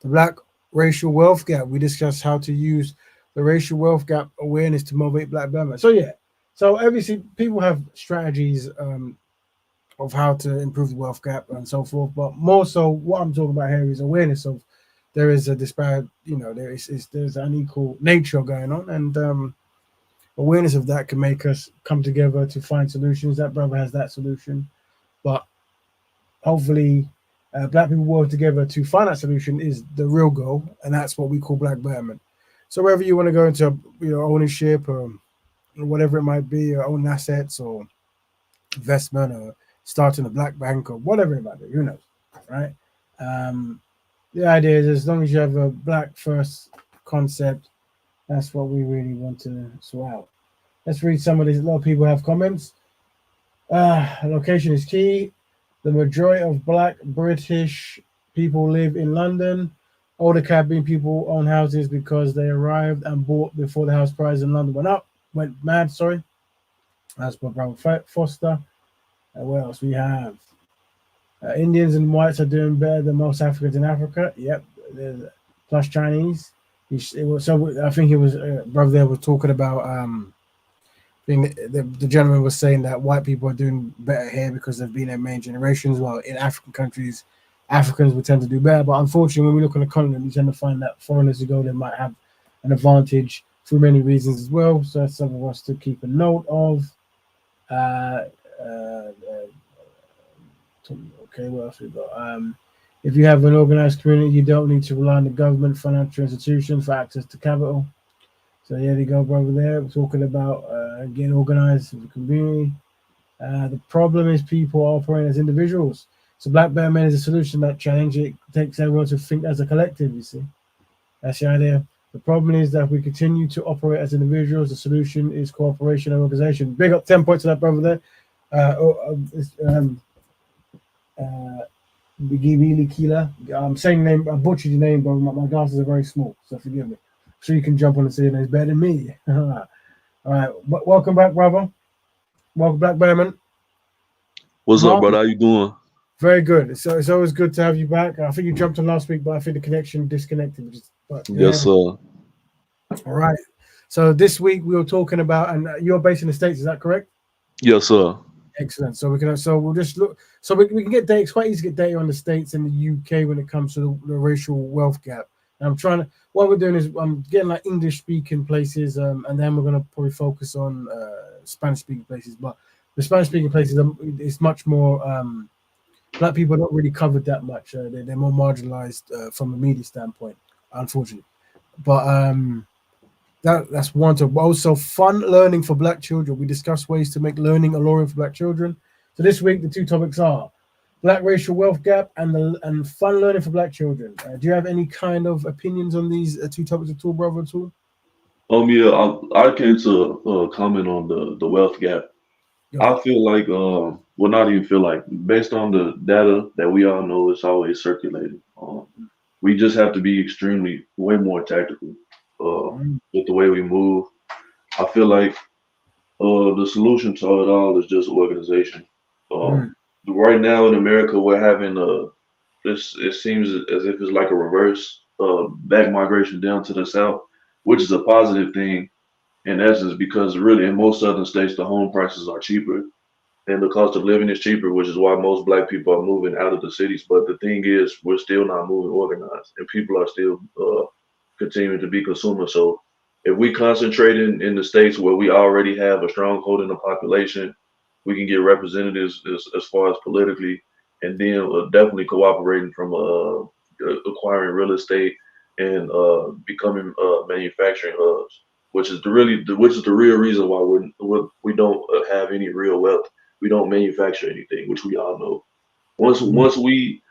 the Black racial wealth gap. We discussed how to use the racial wealth gap awareness to motivate Black Betterment. So yeah, so obviously people have strategies of how to improve the wealth gap and so forth, but more so what I'm talking about here is awareness of there is a disparate, there's unequal nature going on, and awareness of that can make us come together to find solutions. That brother has that solution, but hopefully Black people work together to find that solution is the real goal, and that's what we call Black Betterment. So whether you want to go into ownership or whatever it might be, or own assets or investment or starting a black bank or whatever it might be, who knows, right? The idea is as long as you have a black first concept, that's what we really want to sort out. Let's read some of these. A lot of people have comments. Location is key. The majority of Black British people live in London. Older Caribbean people own houses because they arrived and bought before the house price in London went mad. Sorry. That's by Brother Foster. What else we have? Indians and whites are doing better than most Africans in Africa. Yep. Plus Chinese. So I think it was brother there was talking about the gentleman was saying that white people are doing better here because they've been there many generations, while in African countries Africans would tend to do better. But unfortunately, when we look on the continent, we tend to find that foreigners who go there might have an advantage for many reasons as well. So that's something for us to keep a note of. Okay, what else we got? If you have an organized community, you don't need to rely on the government, financial institutions for access to capital. So there you go, brother. There, we're talking about getting organized as a community. The problem is people operate as individuals. So Black Betterment is a solution that challenge. It takes everyone to think as a collective. You see, that's the idea. The problem is that we continue to operate as individuals. The solution is cooperation and organization. Big up 10 points to that brother there. Kila. I'm saying name. I butchered your name, but my glasses are very small, so forgive me. So you can jump on and say your name's better than me. All right, welcome back, brother. Welcome, Black Betterment. What's up, brother? How you doing? Very good. So it's always good to have you back. I think you jumped on last week, but I think the connection disconnected. Yes, sir. All right. So this week we were talking about, and you're based in the States, is that correct? Yes, sir. Excellent. So we'll just look. So we can get data. It's quite easy to get data on the States and the UK when it comes to the racial wealth gap. And I'm trying to. What we're doing is I'm getting like English speaking places, and then we're gonna probably focus on Spanish speaking places. But the Spanish speaking places, it's much more. Black people are not really covered that much. They're more marginalized from a media standpoint, unfortunately. but that's one topic. But also fun learning for Black children. We discuss ways to make learning alluring for Black children. So this week the two topics are Black racial wealth gap and fun learning for Black children. Do you have any kind of opinions on these two topics at all, brother? At all? Yeah, I came to comment on the wealth gap. I feel like, well, not even feel like, based on the data that we all know is always circulating, we just have to be extremely, way more tactical with the way we move. I feel like the solution to it all is just organization. Right now in America, we're having this. It seems as if it's like a reverse back migration down to the south, which is a positive thing in essence, because really in most southern states the home prices are cheaper and the cost of living is cheaper, which is why most Black people are moving out of the cities. But the thing is, we're still not moving organized, and people are still continuing to be consumers. So if we concentrate in the states where we already have a stronghold in the population, we can get representatives as far as politically, and then definitely cooperating from acquiring real estate and becoming manufacturing hubs, which is the real reason why we don't have any real wealth. We don't manufacture anything, which we all know. Once we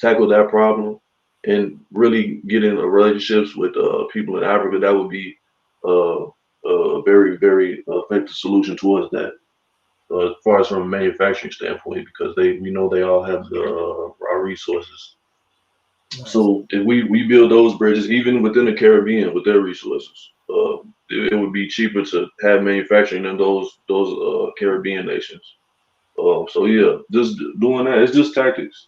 tackle that problem and really get into relationships with people in Africa, that would be a very, very effective solution towards that. As far as from a manufacturing standpoint, because we know they all have the raw resources. Nice. So if we build those bridges, even within the Caribbean with their resources, it would be cheaper to have manufacturing in those Caribbean nations. So yeah, just doing that, it's just tactics.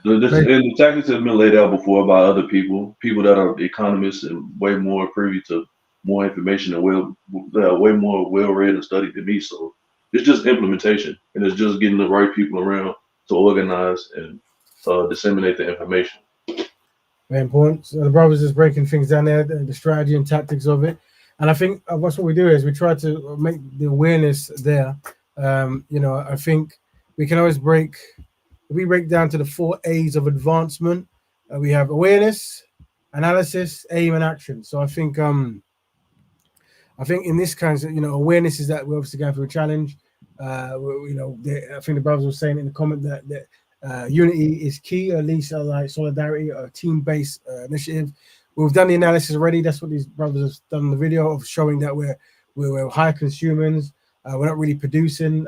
And the tactics have been laid out before by other people that are economists and way more privy to more information and way more well-read and studied than me. So it's just implementation, and it's just getting the right people around to organize and disseminate the information. Very important. So the brothers is breaking things down there, the strategy and tactics of it. And I think that's what we do is we try to make the awareness there. I think we can always break down to the 4 A's of advancement. We have awareness, analysis, aim, and action. So I think in this kind of, awareness is that we're obviously going through a challenge. I think the brothers were saying in the comment that unity is key, at least like solidarity, a team-based initiative. We've done the analysis already. That's what these brothers have done in the video of showing that we're high consumers. We're not really producing.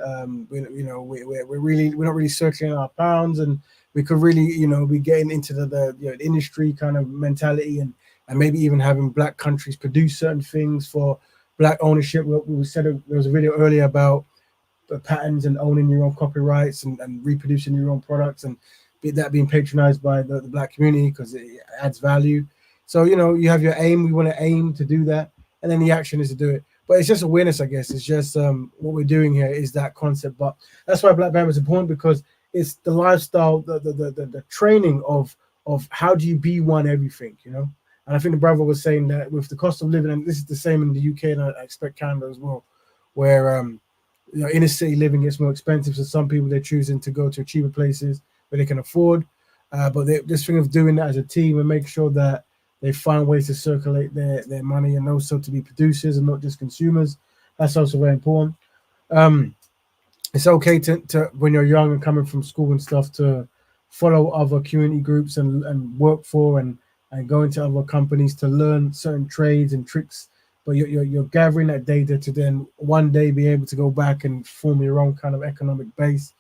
We're not really circulating our pounds, and we could really, be getting into the industry kind of mentality, and maybe even having Black countries produce certain things for Black ownership. We said there was a video earlier about patents and owning your own copyrights and reproducing your own products, and that being patronized by the Black community because it adds value. So you have your aim. We want to aim to do that, and then the action is to do it. But it's just awareness, I guess. It's just what we're doing here is that concept. But that's why Black Betterment is important, because it's the lifestyle, the training of how do you be one everything, And I think the brother was saying that with the cost of living, and this is the same in the UK, and I expect Canada as well, where inner city living gets more expensive. So some people, they're choosing to go to cheaper places where they can afford. But this thing of doing that as a team and make sure that they find ways to circulate their money and also to be producers and not just consumers. That's also very important. It's okay to when you're young and coming from school and stuff to follow other community groups and work for and go into other companies to learn certain trades and tricks. But you're gathering that data to then one day be able to go back and form your own kind of economic base.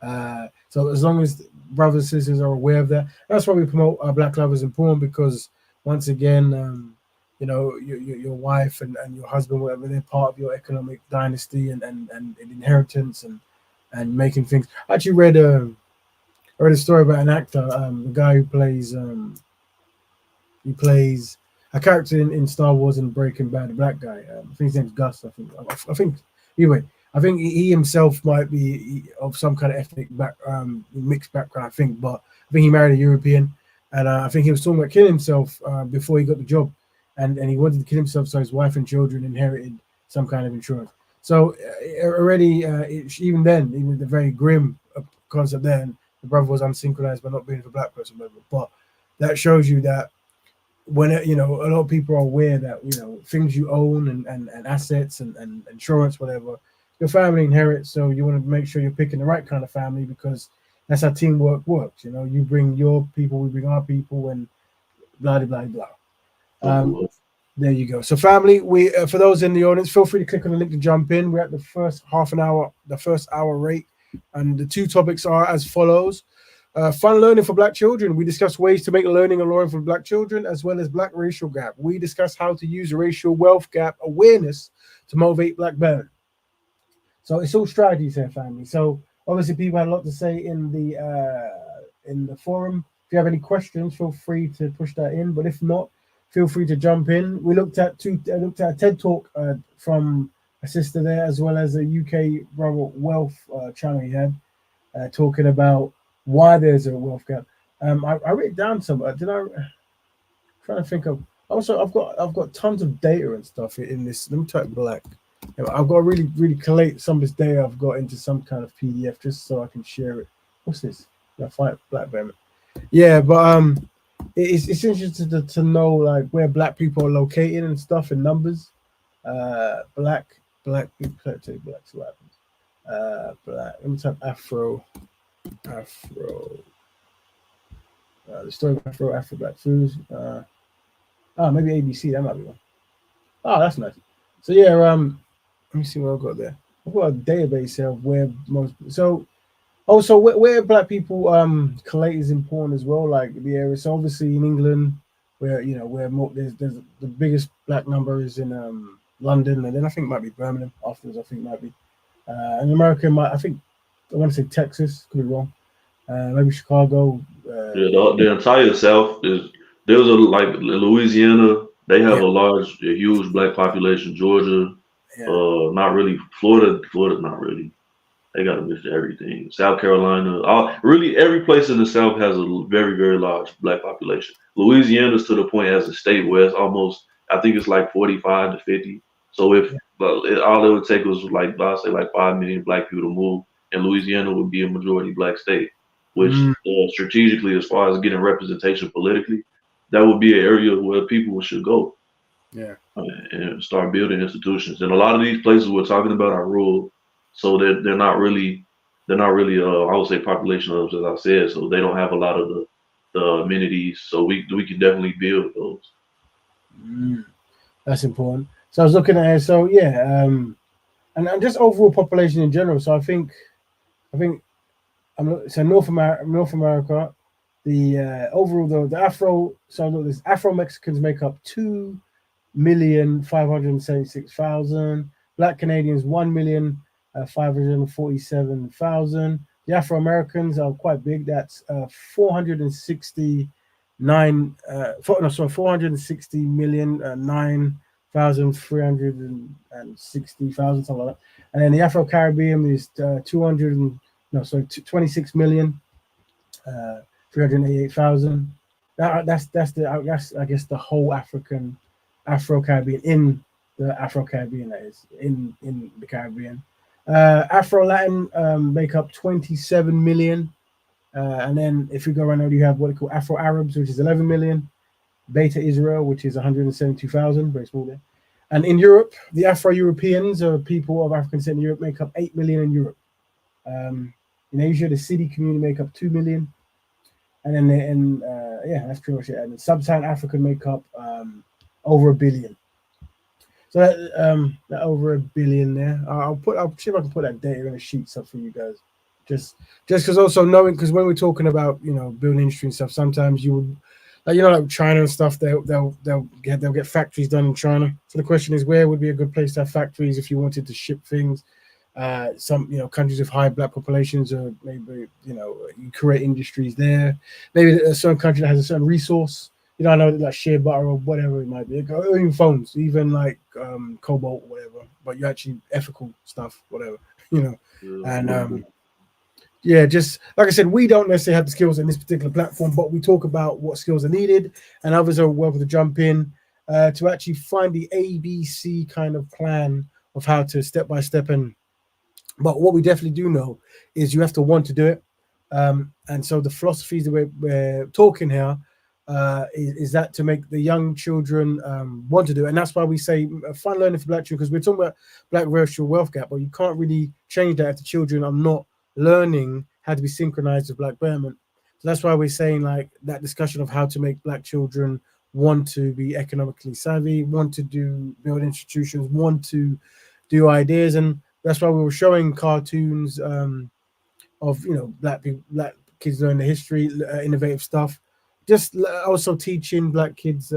So as long as brothers and sisters are aware of that, that's why we promote Black Love is important, because once again, your wife and your husband, whatever, they're part of your economic dynasty and inheritance and making things. I actually read a story about an actor, the guy who plays a character in Star Wars and Breaking Bad, the black guy. I think his name's Gus. I think anyway. I think he himself might be of some kind of ethnic mixed background. But I think he married a European, and I think he was talking about killing himself before he got the job, and he wanted to kill himself so his wife and children inherited some kind of insurance. So already, even the very grim concept there, and the brother was unsynchronized by not being a Black person, but that shows you that when you know, a lot of people are aware that, you know, things you own and assets and insurance, whatever, your family inherits. So you want to make sure you're picking the right kind of family, because that's how teamwork works. You know, you bring your people, we bring our people, and blah blah blah. There you go. So, family, we for those in the audience, feel free to click on the link to jump in. We're at the first half an hour, the first hour rate, and the two topics are as follows: fun learning for Black children. We discuss ways to make learning alluring for Black children, as well as Black racial gap. We discuss how to use racial wealth gap awareness to motivate Black betterment. So it's all strategies here, family. So obviously, people had a lot to say in the forum. If you have any questions, feel free to push that in. But if not, feel free to jump in. We looked at a TED talk from a sister there, as well as a UK brother wealth channel he had, talking about why there's a wealth gap. I wrote down some. Trying to think of. Also, I've got tons of data and stuff in this. Let me type Black. I've got to really collate some of this data I've got into some kind of PDF just so I can share it. What's this? I find Black Betterment. Yeah, but it's interesting to know like where Black people are located and stuff in numbers. Black. Let's see what happens. Black. Let me type Afro. The story of Afro Black foods. Maybe ABC. That might be one. Oh, that's nice. So yeah, let me see what I've got there. I've got a database of where most. So also where Black people collate is important as well. Like the area. So obviously in England, where you know where more, there's the biggest Black number is in London, and then I think it might be Birmingham. Afterwards, I think it might be. In America, I want to say Texas. Could be wrong. Maybe Chicago. The entire South is there's a like Louisiana. They have a huge Black population. Georgia, not really. Florida's not really. They got a mix of everything. South Carolina, really every place in the South has a very, very large Black population. Louisiana's to the point as a state where it's almost, I think it's like 45 to 50. So if all it would take was like, I'd say like 5 million Black people to move, and Louisiana would be a majority Black state, which strategically, as far as getting representation politically, that would be an area where people should go. Yeah. And start building institutions. And a lot of these places we're talking about are rural, so they're not really I would say population hubs, as I said, so they don't have a lot of the amenities. So we can definitely build those. That's important. So I was looking at it. So yeah, and just overall population in general. So I think so North America, the overall the Afro. So look, this Afro Mexicans make up 2,576,000. Black Canadians 1,547,000. The Afro Americans are quite big. That's 460 million 9,360,000, something like that. And then the Afro Caribbean is 26 million 388,000. That's I guess the whole Afro Caribbean in the Afro Caribbean, that is in the Caribbean. Afro Latin make up 27 million. And then if you go around, you have what they call Afro Arabs, which is 11 million. Beta Israel, which is 172,000, very small there. And in Europe, the Afro Europeans, or people of African descent in Europe, make up 8 million in Europe. In Asia, the Sidi community make up 2 million. And then that's pretty much it. And Sub-Saharan African make up over 1 billion. So that over 1 billion there. I'll see if I can put that data in a sheet stuff for you guys. Just because also knowing, because when we're talking about building industry and stuff, sometimes you would like China and stuff. They'll get factories done in China. So the question is, where would be a good place to have factories if you wanted to ship things? Some countries with high Black populations, or maybe you create industries there. Maybe a certain country that has a certain resource. I know like shea butter or whatever it might be, or even phones, even like cobalt or whatever. But you actually ethical stuff, whatever, and just like I said, we don't necessarily have the skills in this particular platform, but we talk about what skills are needed, and others are welcome to jump in to actually find the ABC kind of plan of how to step by step. But what we definitely do know is you have to want to do it. And so the philosophies that we're talking here is that to make the young children want to do it. And that's why we say fun learning for black children, because we're talking about black racial wealth gap, but you can't really change that if the children are not learning how to be synchronized with Black Betterment. So that's why we're saying like that discussion of how to make black children want to be economically savvy, want to build institutions, want to do ideas. And that's why we were showing cartoons of black people, black kids learn the history, innovative stuff. Just also teaching black kids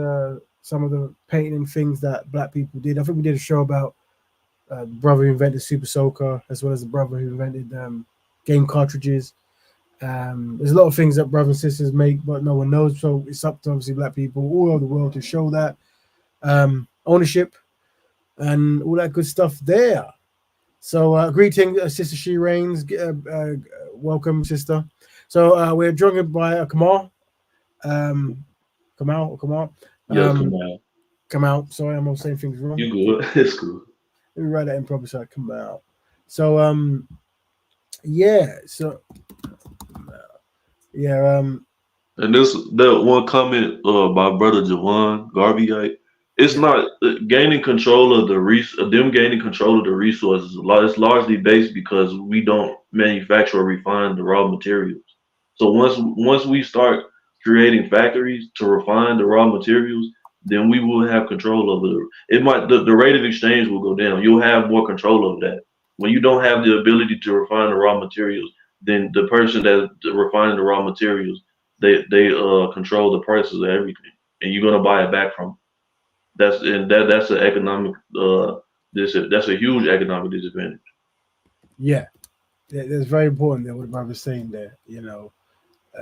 some of the painting things that black people did. I think we did a show about the brother who invented Super Soaker, as well as the brother who invented game cartridges. There's a lot of things that brothers and sisters make, but no one knows. So it's up to obviously black people all over the world to show that ownership and all that good stuff there. So greeting, Sister She Reigns. Welcome, sister. So we're joined by Kamal. Kamal. Yes, Kamal. Kamal. Sorry, I'm all saying things wrong. You good? It's good. Let me write that in proper so I come out. So yeah. So yeah. And that one comment by brother Javon Garvey, it's not gaining control of them gaining control of the resources. It's largely based because we don't manufacture or refine the raw materials. So once we start creating factories to refine the raw materials, then we will have control over the rate of exchange will go down. You'll have more control of that. When you don't have the ability to refine the raw materials, then the person that's refining the raw materials, they control the prices of everything, and you're gonna buy it back from them. That's an economic that's a huge economic disadvantage. Yeah, that's very important there, what the brother's saying there.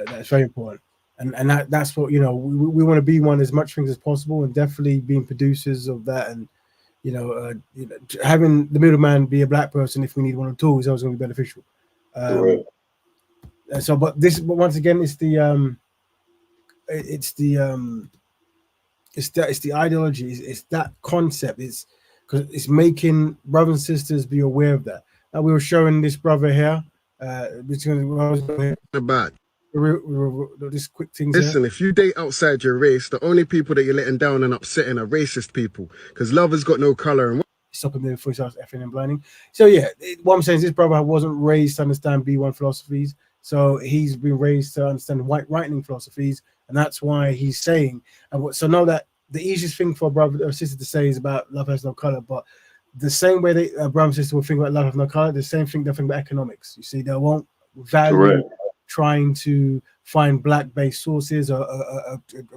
That's very important. And that's what we want to be one as much things as possible, and definitely being producers of that. And having the middleman be a black person, if we need one or two, is always going to be beneficial. Correct. And so, but once again, it's the ideology. It's that concept. It's because it's making brothers and sisters be aware of that. We were showing this brother here. About this quick things. Listen, here. if you date outside your race, the only people that you're letting down and upsetting are racist people, because love has got no color. And stopping there before he starts effing and blinding. So yeah, what I'm saying is this brother wasn't raised to understand B1 philosophies. So he's been raised to understand white right-wing philosophies, and that's why he's saying. So know that the easiest thing for a brother or sister to say is about love has no color, but the same way they brother and sister will think about love has no color, the same thing they'll think about economics. You see, they won't value Correct. trying to find black-based sources or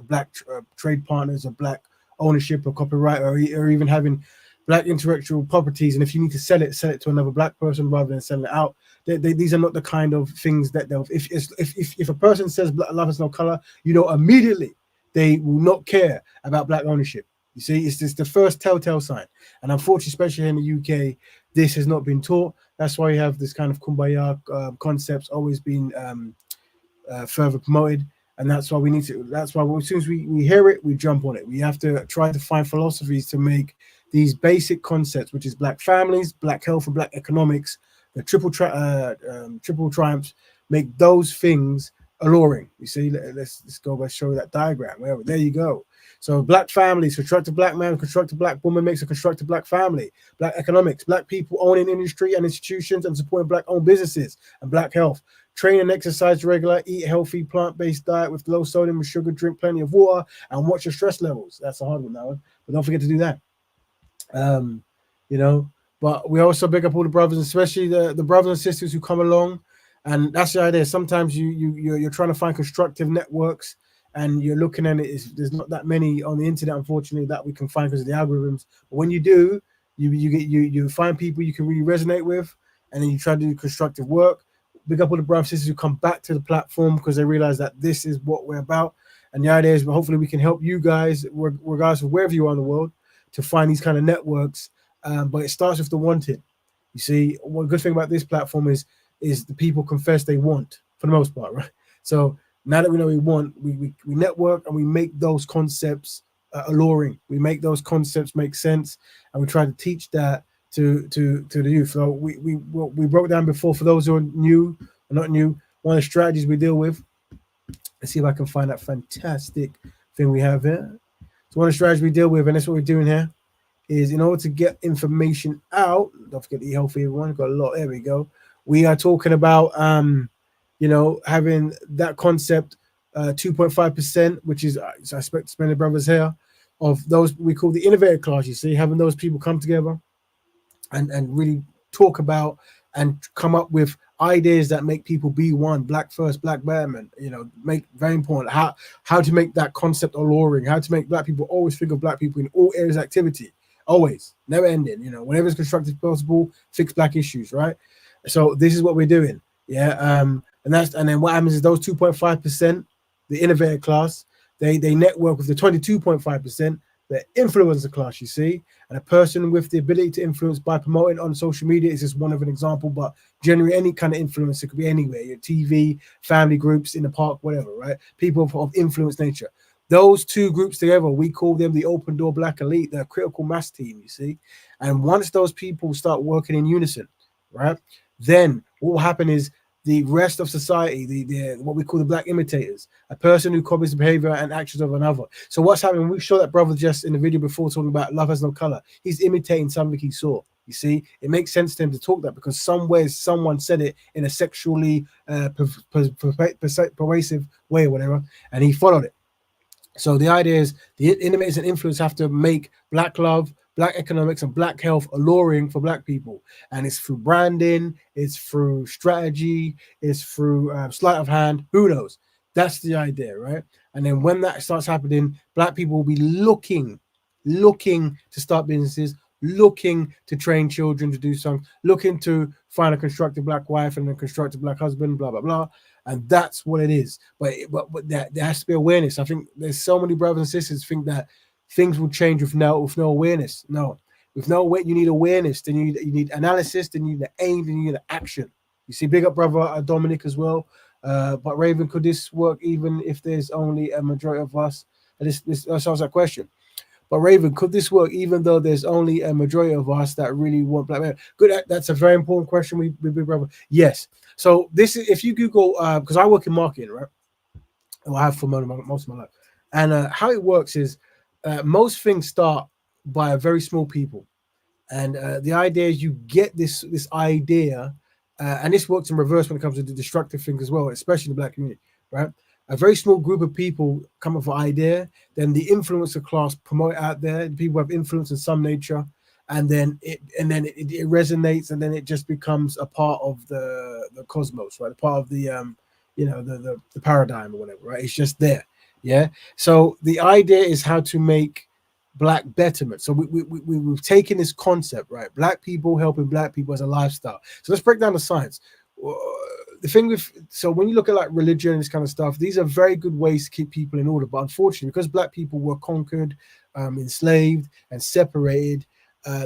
black trade partners or black ownership or copyright or even having black intellectual properties. And if you need to sell it to another black person rather than selling it out. These are not the kind of things that they'll. If a person says love has no color, immediately they will not care about black ownership. You see, it's just the first telltale sign. And unfortunately, especially in the UK, this has not been taught. That's why you have this kind of kumbaya concepts always been further promoted. And that's why we need to. That's why as soon as we hear it, we jump on it. We have to try to find philosophies to make these basic concepts, which is black families, black health, and black economics, the triple triumphs, make those things alluring. You see, let's go by show that diagram. Well, there you go. So black families, constructive black man, constructive black woman makes a constructive black family. Black economics, black people owning industry and institutions and supporting black-owned businesses, and black health. Train and exercise regular, eat healthy plant-based diet with low sodium and sugar, drink plenty of water, and watch your stress levels. That's a hard one now, but don't forget to do that. But we also big up all the brothers, especially the brothers and sisters who come along. And that's the idea. Sometimes you're trying to find constructive networks, and you're looking at it. There's not that many on the internet, unfortunately, that we can find because of the algorithms. But when you do, you find people you can really resonate with, and then you try to do constructive work. Big up all the brothers and sisters who come back to the platform because they realize that this is what we're about. And the idea is, hopefully, we can help you guys, regardless of wherever you are in the world, to find these kind of networks. But it starts with the wanting. You see, one good thing about this platform is the people confess they want, for the most part, right? So now that we know we want, we network and we make those concepts alluring. We make those concepts make sense, and we try to teach that to the youth. So we broke down before, for those who are new or not new, one of the strategies we deal with Let's see if I can find that fantastic thing we have here. So one of the strategies we deal with, and that's what we're doing here, is in order to get information out, don't forget to eat healthy, everyone. Got a lot. There we go. We are talking about having that concept 2.5%, which is I expect Spender Brothers here, of those we call the innovator class. You see, having those people come together and really talk about and come up with ideas that make people be one. Black first, Black Betterment. Make very important how to make that concept alluring. How to make Black people always think of Black people in all areas of activity. Always, never ending. Whenever it's constructive possible, fix Black issues. Right. So this is what we're doing. Yeah. And then what happens is those 2.5%, the innovator class, they network with the 22.5%, the influencer class, you see, and a person with the ability to influence by promoting on social media is just one of an example, but generally any kind of influence, it could be anywhere, your TV, family groups, in the park, whatever, right? People of influence nature. Those two groups together, we call them the open door Black elite, the critical mass team, you see. And once those people start working in unison, right, then what will happen is the rest of society, the what we call the Black imitators, a person who copies the behavior and actions of another. So what's happening? We saw that brother just in the video before talking about love has no color. He's imitating something he saw. You see, it makes sense to him to talk that because somewhere someone said it in a sexually pervasive way or whatever, and he followed it. So the idea is the innovators and influence have to make Black love, Black economics, and Black health alluring for Black people. And it's through branding, it's through strategy, it's through sleight of hand. Who knows? That's the idea, right? And then when that starts happening, Black people will be looking to start businesses, looking to train children to do something, looking to find a constructive Black wife and a constructive Black husband, blah, blah, blah. And that's what it is. But there has to be awareness. I think there's so many brothers and sisters think that things will change with no awareness. No, with no awareness, you need awareness. Then you need analysis. Then you need the aim. Then you need the action. You see, big up brother Dominic as well. But Raven, could this work even if there's only a majority of us? And this sounds like a question. But Raven, could this work even though there's only a majority of us that really want Black men? Good. That's a very important question. We big brother. Yes. So this is if you Google because I work in marketing, right? Well, I have for most of my life, and how it works is most things start by a very small people, and the idea is you get this idea, and this works in reverse when it comes to the destructive things as well, especially in the Black community, right? A very small group of people come up with an idea, then the influencer class promote it out there. People have influence in some nature, and then it resonates, and then it just becomes a part of the cosmos, right? A part of the the paradigm or whatever, right? It's just there, yeah. So the idea is how to make Black betterment. So we've taken this concept, right? Black people helping Black people as a lifestyle. So let's break down the science. The thing with so when you look at like religion and this kind of stuff, these are very good ways to keep people in order. But unfortunately, because Black people were conquered, enslaved, and separated,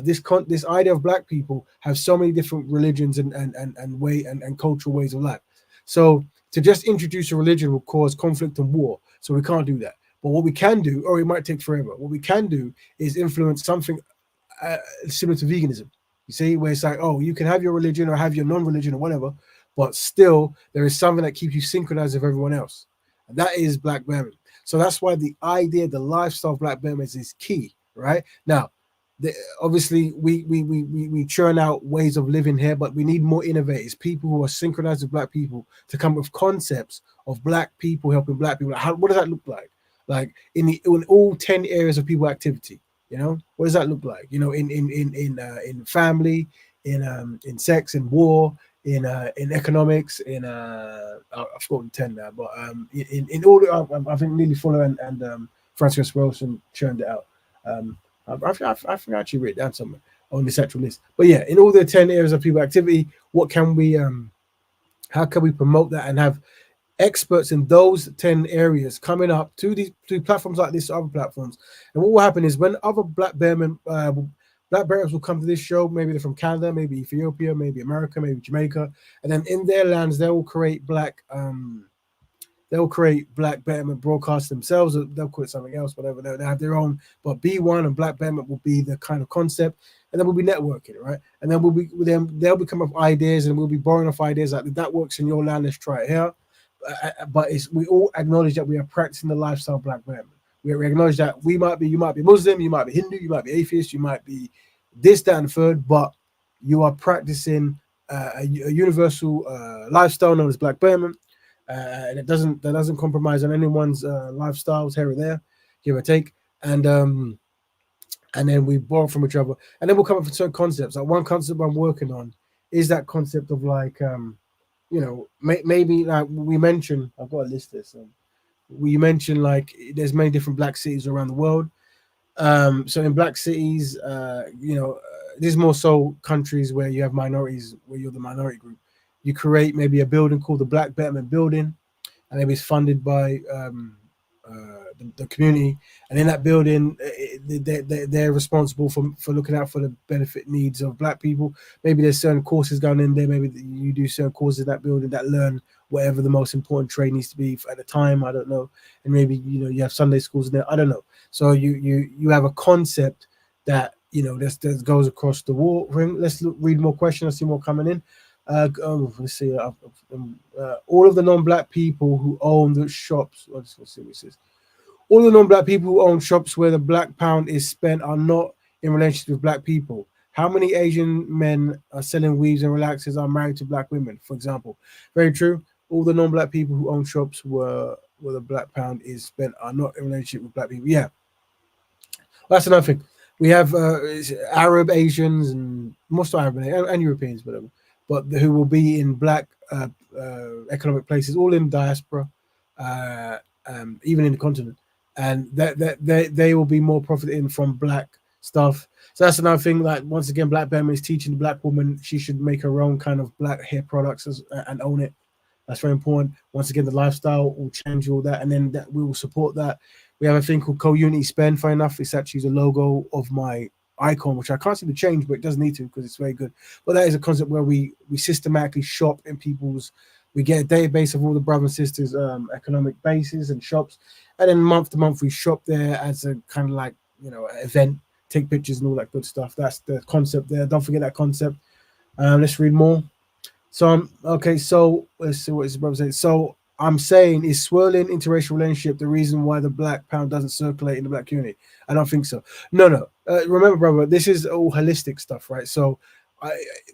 this idea of Black people have so many different religions and cultural ways of life. So to just introduce a religion will cause conflict and war. So we can't do that. But what we can do, or it might take forever, what we can do is influence something similar to veganism. You see, where it's like, oh, you can have your religion or have your non-religion or whatever, but still there is something that keeps you synchronized with everyone else. And that is Black Betterment. So that's why the idea, the lifestyle of Black Betterment is key, right? Now, obviously we churn out ways of living here, but we need more innovators, people who are synchronized with Black people to come up with concepts of Black people helping Black people. What does that look like? Like in all 10 areas of people activity, what does that look like? In family, in sex, in war, in economics, I've forgotten 10 now, but in all, I think Lily Fuller and Francis Wilson churned it out. I think I actually written it down somewhere on this actual list. But yeah, in all the 10 areas of people activity, what can we how can we promote that and have experts in those 10 areas coming up to platforms like this, other platforms? And what will happen is when other Black Betterment will come to this show, maybe they're from Canada, maybe Ethiopia, maybe America, maybe Jamaica, and then in their lands they will create Black Betterment broadcasts themselves. They'll call it something else, whatever. They have their own, but B1 and Black Betterment will be the kind of concept, and then we'll be networking, right? And then they'll become up ideas, and we'll be borrowing off ideas like that works in your land. Let's try it here. but we all acknowledge that we are practicing the lifestyle of Black Betterment. We acknowledge that you might be Muslim, you might be Hindu, you might be atheist, you might be this, that, and third, but you are practicing a universal lifestyle known as Black Betterment, and that doesn't compromise on anyone's lifestyles here or there, give or take, and then we borrow from each other, and then we'll come up with certain concepts. Like one concept I'm working on is that concept of like maybe like we mentioned, I've got a list there. So we mentioned like there's many different Black cities around the world. So in Black cities, there's more so countries where you have minorities, where you're the minority group. You create maybe a building called the Black Betterment Building, and maybe it's funded by the community. And in that building, they're responsible for looking out for the benefit needs of Black people. Maybe there's certain courses going in there. Maybe you do certain courses in that building that learn whatever the most important trade needs to be at the time. I don't know. And maybe you have Sunday schools in there. I don't know. So you have a concept that that goes across the wall. Let's read more questions. I see more coming in. Let's see. All of the non-Black people who own the shops. Let's see what it says. All the non-Black people who own shops where the Black pound is spent are not in relationship with Black people. How many Asian men are selling weaves and relaxers are married to Black women, for example? Very true. All the non-Black people who own shops where the Black pound is spent are not in relationship with Black people. Yeah, that's another thing. We have Arab, Asians, and most Arab and Europeans, whatever, but who will be in Black economic places, all in diaspora, even in the continent, and that they will be more profiting from Black stuff. So that's another thing. Like once again, Black Betterment is teaching the Black woman she should make her own kind of Black hair products and own it. That's very important. Once again, the lifestyle will change all that, and then that we will support that. We have a thing called Co-Unity Spend. Fair enough, it's actually the logo of my icon, which I can't seem to change, but it doesn't need to because it's very good. But that is a concept where we systematically shop in people's. We get a database of all the brothers and sisters' economic bases and shops, and then month to month we shop there as a kind of like event, take pictures and all that good stuff. That's the concept there. Don't forget that concept. Let's read more. So so let's see what his brother says. So I'm saying is swirling interracial relationship the reason why the Black pound doesn't circulate in the Black community? I don't think so. No. Remember, brother, this is all holistic stuff, right? So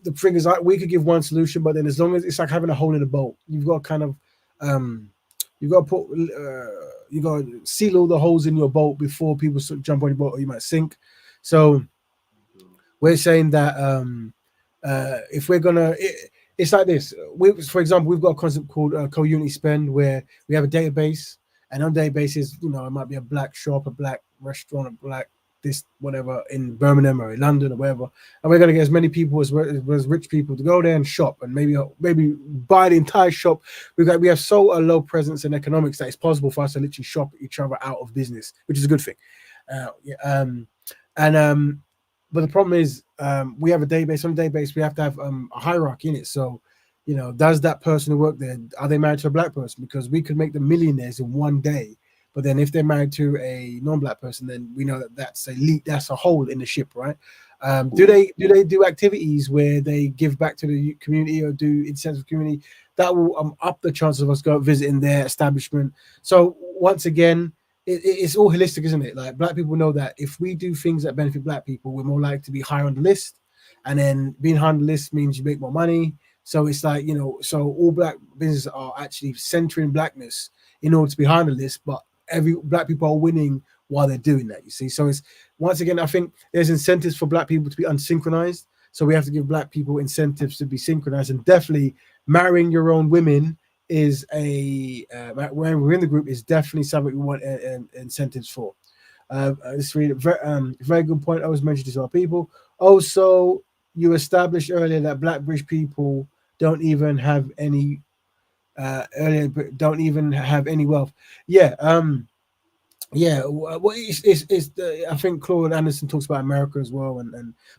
the thing is, we could give one solution, but then as long as it's like having a hole in a boat, you've got kind of you've got to put you got to seal all the holes in your boat before people jump on your boat, or you might sink. So we're saying that if we're gonna it's like this. For example, we've got a concept called Co-Unity Spend, where we have a database, and on databases, it might be a Black shop, a Black restaurant, a Black this whatever in Birmingham or in London or wherever, and we're going to get as many people as rich people to go there and shop, and maybe buy the entire shop. We have so a low presence in economics that it's possible for us to literally shop each other out of business, which is a good thing. But the problem is, we have a database. On the database, we have to have a hierarchy in it. So, does that person who worked there, are they married to a Black person? Because we could make them millionaires in one day. But then if they're married to a non-Black person, then we know that that's a hole in the ship, right? Do they do activities where they give back to the community or do incentives community? That will up the chances of us going visiting their establishment. So once again, it's all holistic, isn't it? Like Black people know that if we do things that benefit Black people, we're more likely to be higher on the list. And then being higher on the list means you make more money. So it's like, so all Black businesses are actually centering Blackness in order to be higher on the list, but Black people are winning while they're doing that, you see. So it's, once again, I think there's incentives for Black people to be unsynchronized. So we have to give Black people incentives to be synchronized, and definitely marrying your own women is when we're in the group is definitely something we want incentives for. Let's read it. Very good point. I was mentioned to our people. Also, you established earlier that Black British people don't even have any wealth. Well, I think Claude Anderson talks about America as well,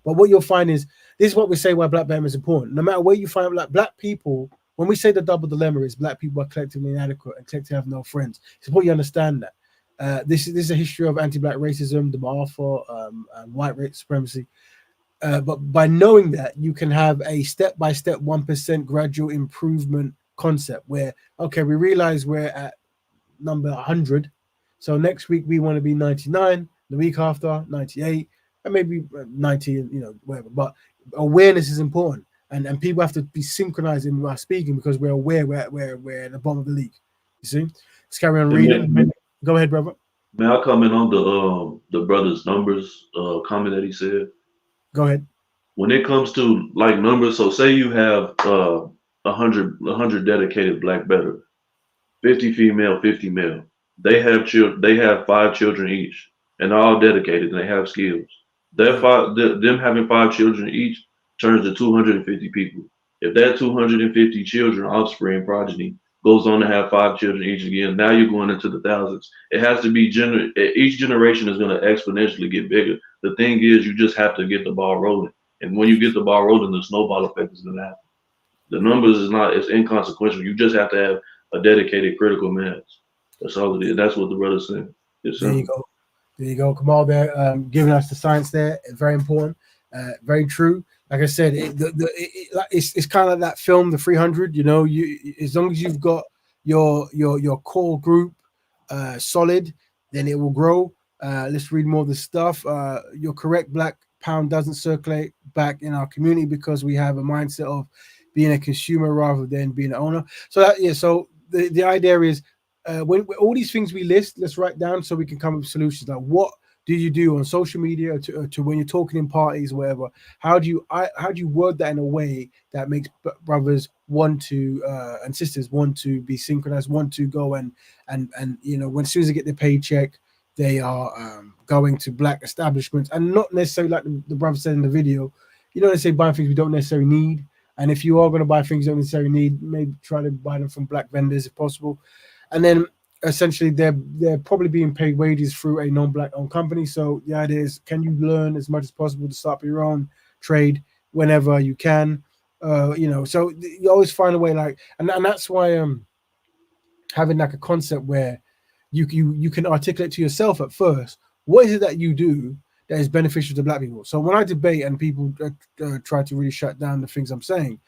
but what you'll find is this is what we say why Black Betterment is important. No matter where you find Black people, when we say the double dilemma is Black people are collectively inadequate and collectively have no friends, it's important you understand that. This is a history of anti-Black racism, the Martha, and white supremacy. But by knowing that, you can have a step-by-step 1% gradual improvement concept where, okay, we realize we're at number 100. So next week we want to be 99, the week after 98, and maybe 90, whatever. But awareness is important. And people have to be synchronized in our speaking because we're aware we're at the bottom of the league. You see? Let's carry on reading. Go ahead, brother. May I comment on the brother's numbers comment that he said? Go ahead. When it comes to like numbers, so say you have 100 dedicated Black Better, 50 female, 50 male. They have they have 5 children each, and they're all dedicated and they have skills. Them having 5 children each turns to 250 people. If that 250 children, offspring, progeny, goes on to have 5 children each again, now you're going into the thousands. It has to be each generation is going to exponentially get bigger. The thing is, you just have to get the ball rolling. And when you get the ball rolling, the snowball effect is going to happen. The numbers it's inconsequential. You just have to have a dedicated critical mass. That's all it is. That's what the brother's saying. There you go. There you go. Kamal there, giving us the science there. Very important. Very true. Like I said, it's kind of like that film, The 300. You as long as you've got your core group solid, then it will grow. Let's read more of the stuff. You're correct. Black pound doesn't circulate back in our community because we have a mindset of being a consumer rather than being an owner. So so the idea is when all these things we list, let's write down so we can come up with solutions. Like, what do you do on social media to when you're talking in parties or whatever? How do you word that in a way that makes brothers want to and sisters want to be synchronized, want to go and when as soon as they get their paycheck, they are going to Black establishments, and not necessarily like the brother said in the video, you don't necessarily buy things we don't necessarily need. And if you are going to buy things you don't necessarily need, maybe try to buy them from Black vendors if possible. And then essentially they're probably being paid wages through a non-Black owned company. So the idea is, can you learn as much as possible to start your own trade whenever you can? So you always find a way, like, and that's why having like a concept where you can articulate to yourself at first, what is it that you do that is beneficial to Black people? So when I debate and people try to really shut down the things I'm saying,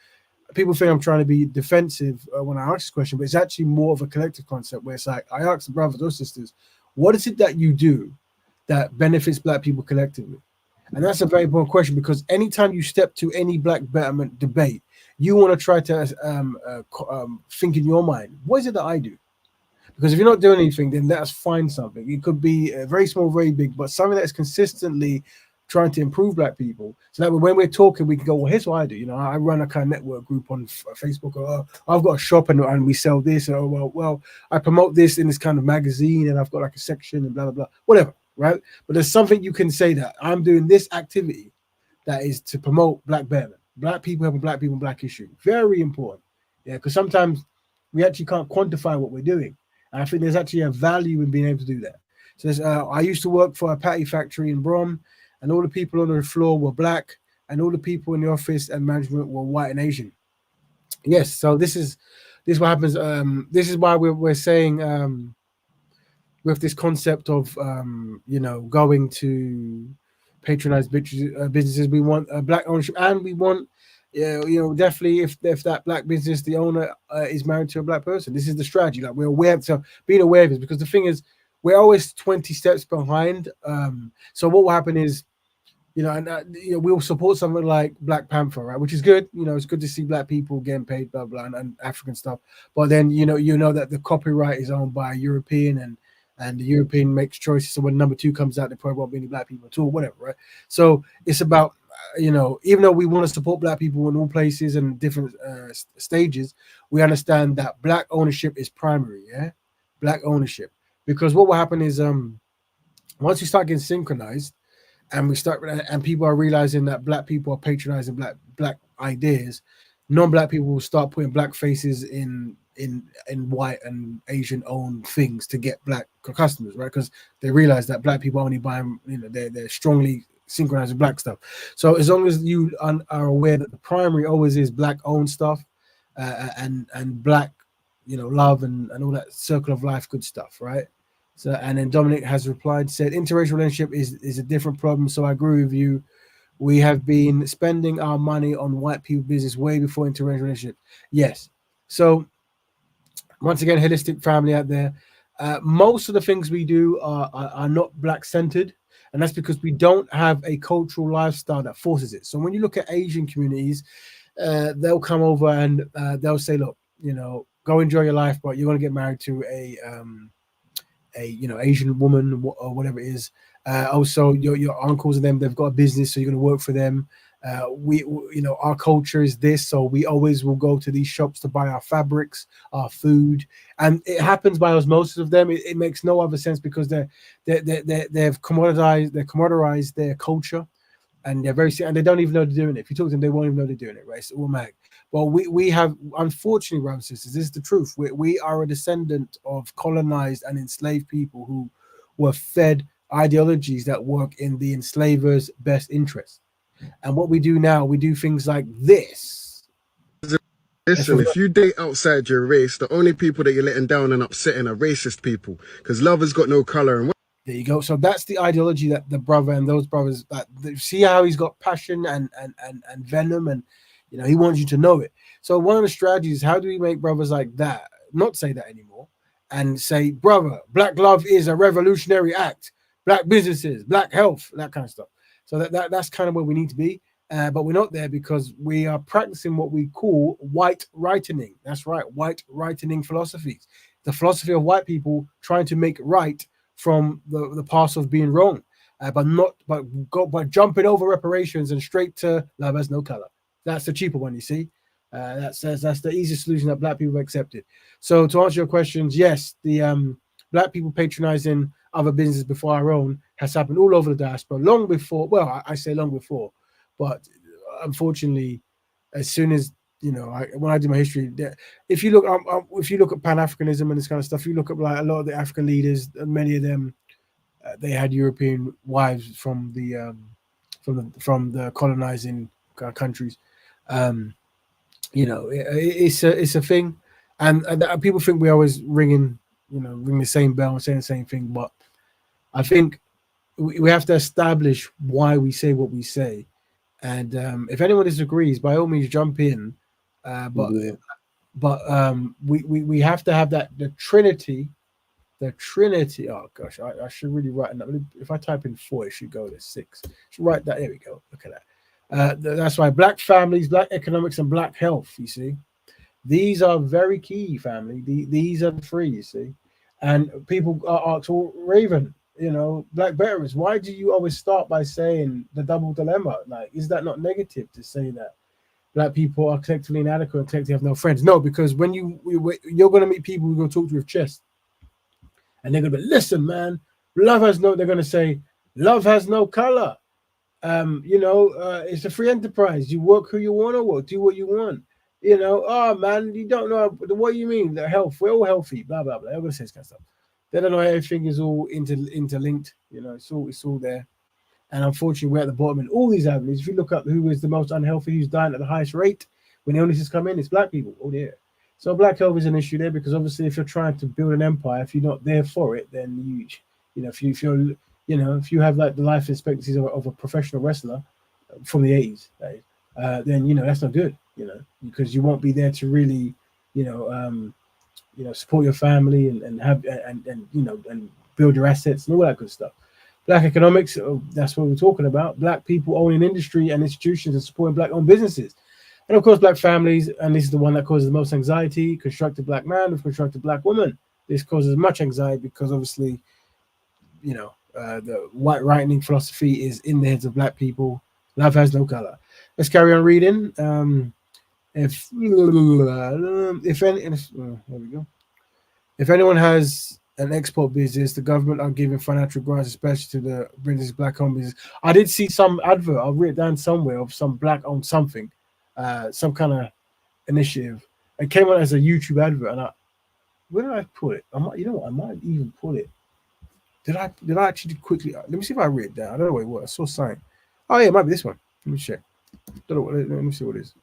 people think I'm trying to be defensive when I ask this question, but it's actually more of a collective concept where it's like, I ask the brothers or sisters, what is it that you do that benefits Black people collectively? And that's a very important question, because anytime you step to any Black Betterment debate, you want to try to think in your mind, what is it that I do? Because if you're not doing anything, then let us find something. It could be very small, very big, but something that is consistently trying to improve Black people. So that when we're talking, we can go, well, here's what I do. I run a kind of network group on Facebook. Or I've got a shop and we sell this. Or well, I promote this in this kind of magazine and I've got like a section and blah, blah, blah, whatever, right? But there's something you can say that I'm doing this activity that is to promote Black Betterment, Black people helping Black people, Black issue. Very important. Yeah, because sometimes we actually can't quantify what we're doing. And I think there's actually a value in being able to do that. So I used to work for a patty factory in Brom, and all the people on the floor were Black, and all the people in the office and management were white and Asian. Yes, so this is what happens. This is why we're saying with this concept of going to patronize businesses, we want Black ownership, and we want definitely if that Black business, the owner is married to a Black person. This is the strategy. Like, we're aware, so being aware of this, because the thing is, we're always 20 steps behind. So what will happen is, we'll support something like Black Panther, right? Which is good. It's good to see Black people getting paid, blah blah, and African stuff. But then you know that the copyright is owned by a European, and the European makes choices. So when number 2 comes out, they probably won't be any Black people at all, whatever, right? So it's about even though we want to support Black people in all places and different stages, we understand that Black ownership is primary. Yeah, Black ownership, because what will happen is once we start getting synchronized, and people are realizing that Black people are patronizing black ideas, non-Black people will start putting Black faces in white and Asian owned things to get Black customers, right? Because they realize that Black people only buy, they're strongly synchronized with Black stuff. So as long as you are aware that the primary always is Black owned stuff, and Black, love and all that circle of life good stuff, right? So, and then Dominic has replied, said, interracial relationship is a different problem. So I agree with you. We have been spending our money on white people business way before interracial relationship. Yes. So Once again, holistic family out there. Most of the things we do are not black centered, and that's because we don't have a cultural lifestyle that forces it. So when you look at Asian communities, they'll come over and they'll say, look, go enjoy your life, but you're going to get married to a Asian woman or whatever it is. Also, your uncles and them, they've got a business, so you're going to work for them. Our culture is this, so we always will go to these shops to buy our fabrics, our food, and it happens by osmosis of them. It makes no other sense because they've commoditized their culture, and and they don't even know they're doing it. If you talk to them, they won't even know they're doing it, right? It's all mag. Well, we have, unfortunately, brothers and sisters, this is the truth. We are a descendant of colonized and enslaved people who were fed ideologies that work in the enslaver's best interest. And what we do now, we do things like this. Listen, if you date outside your race, the only people that you're letting down and upsetting are racist people, because love has got no color. And there you go. So that's the ideology that the brother and those brothers, see how he's got passion and venom, and he wants you to know it. So one of the strategies, how do we make brothers like that not say that anymore and say, brother, black love is a revolutionary act, black businesses, black health, that kind of stuff. So that's kind of where we need to be. But we're not there because we are practicing what we call white rightening. That's right, white rightening philosophies. The philosophy of white people trying to make right from the past of being wrong, but jumping over reparations and straight to love has no color. That's the cheaper one, you see. That's the easiest solution that black people have accepted. So to answer your questions, yes, the black people patronizing other businesses before our own has happened all over the diaspora long before. Well, I say long before, but unfortunately, as soon as when I do my history, if you look at Pan-Africanism and this kind of stuff, you look at like a lot of the African leaders, many of them, they had European wives from the colonizing countries. It's a thing, and people think we always ring the same bell and saying the same thing, but I think we have to establish why we say what we say. And if anyone disagrees, by all means jump in. We have to have the Trinity. The Trinity. Oh gosh, I should really write that. If I type in 4, it should go to 6. Should write that. There we go. Look at that. That's why black families, black economics, and black health. You see, these are very key. Family. These are the 3. You see, and people are asked, well, Raven, Black Betterment, why do you always start by saying the double dilemma? Like, is that not negative to say that black people are collectively inadequate and collectively have no friends? No, because when you're going to meet people who are going to talk to you with chest, and they're going to be, listen, man, they're going to say, love has no color. It's a free enterprise. You work who you want to work, do what you want. Oh man, you don't know what you mean. The health, we're all healthy, blah blah blah. They're going to say this kind of stuff. They don't know everything is all interlinked. It's all there. And unfortunately, we're at the bottom in all these avenues. If you look up who is the most unhealthy, who's dying at the highest rate when illnesses come in, it's black people. Oh dear. So black health is an issue there because obviously, if you're trying to build an empire, if you're not there for it, then if you have like the life expectancies of a professional wrestler from the 80s, then that's not good. Because you won't be there to really, support your family and have and build your assets and all that good stuff. Black economics, that's what we're talking about. Black people owning industry and institutions and supporting black-owned businesses. And of course, black families, and this is the one that causes the most anxiety, constructed black man with constructed black woman. This causes much anxiety because obviously, the white rightening philosophy is in the heads of black people. Love has no color. Let's carry on reading. There we go. If anyone has an export business, the government are giving financial grants, especially to the British black-owned business. I did see some advert. I'll read it down somewhere of some black-owned something, some kind of initiative. It came out as a YouTube advert, and where did I put it? I might even put it. Did I actually quickly? Let me see if I read it down. I don't know what it was. I saw something. Oh yeah, it might be this one. Let me check. Let me see what it is.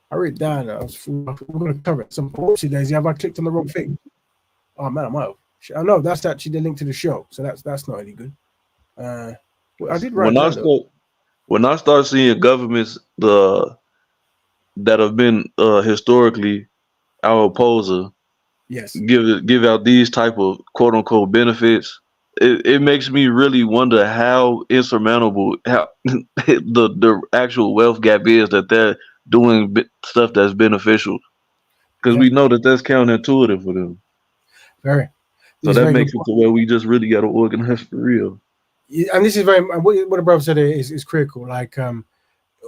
I read it down. We're going to cover it. Some oopsie daisy. Have I clicked on the wrong thing? Oh man, I might have. I know that's actually the link to the show, so that's not any good. I did write when I start seeing governments that have been historically our opposer, Yes. give out these type of quote unquote benefits, it makes me really wonder how insurmountable how the actual wealth gap is that they're doing stuff that's beneficial, because Yeah. we know that that's counterintuitive for them. Very. So This is that very good makes it point. to where we just really got to organize for real. And this is very what the brother said is critical. Like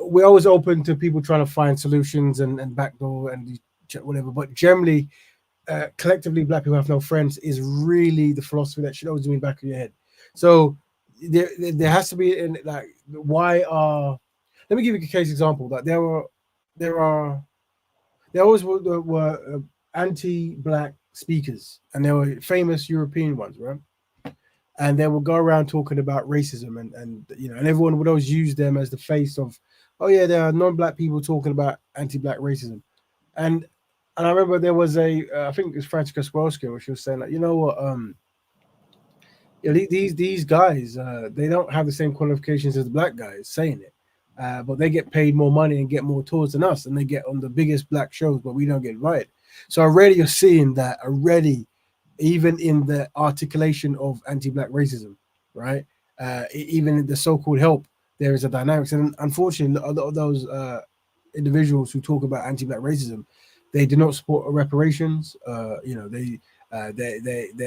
we're always open to people trying to find solutions and backdoor and whatever, but generally, collectively, black people have no friends is really the philosophy that should always be in the back of your head. So there has to be like why are let me give you a case example that there are there always were anti-black speakers, and there were famous European ones, right? And they would go around talking about racism, and everyone would always use them as the face of, oh yeah, there are non-black people talking about anti-black racism, and I remember there was I think it was Francisca Squelski, where she was saying like, you know what, these guys, they don't have the same qualifications as the black guys saying it, but they get paid more money and get more tours than us, and they get on the biggest black shows, but we don't get invited. So already you're seeing that already, even in the articulation of anti-black racism, right? Even in the so-called help, there is a dynamics, and unfortunately, a lot of those individuals who talk about anti-black racism, they do not support reparations. They're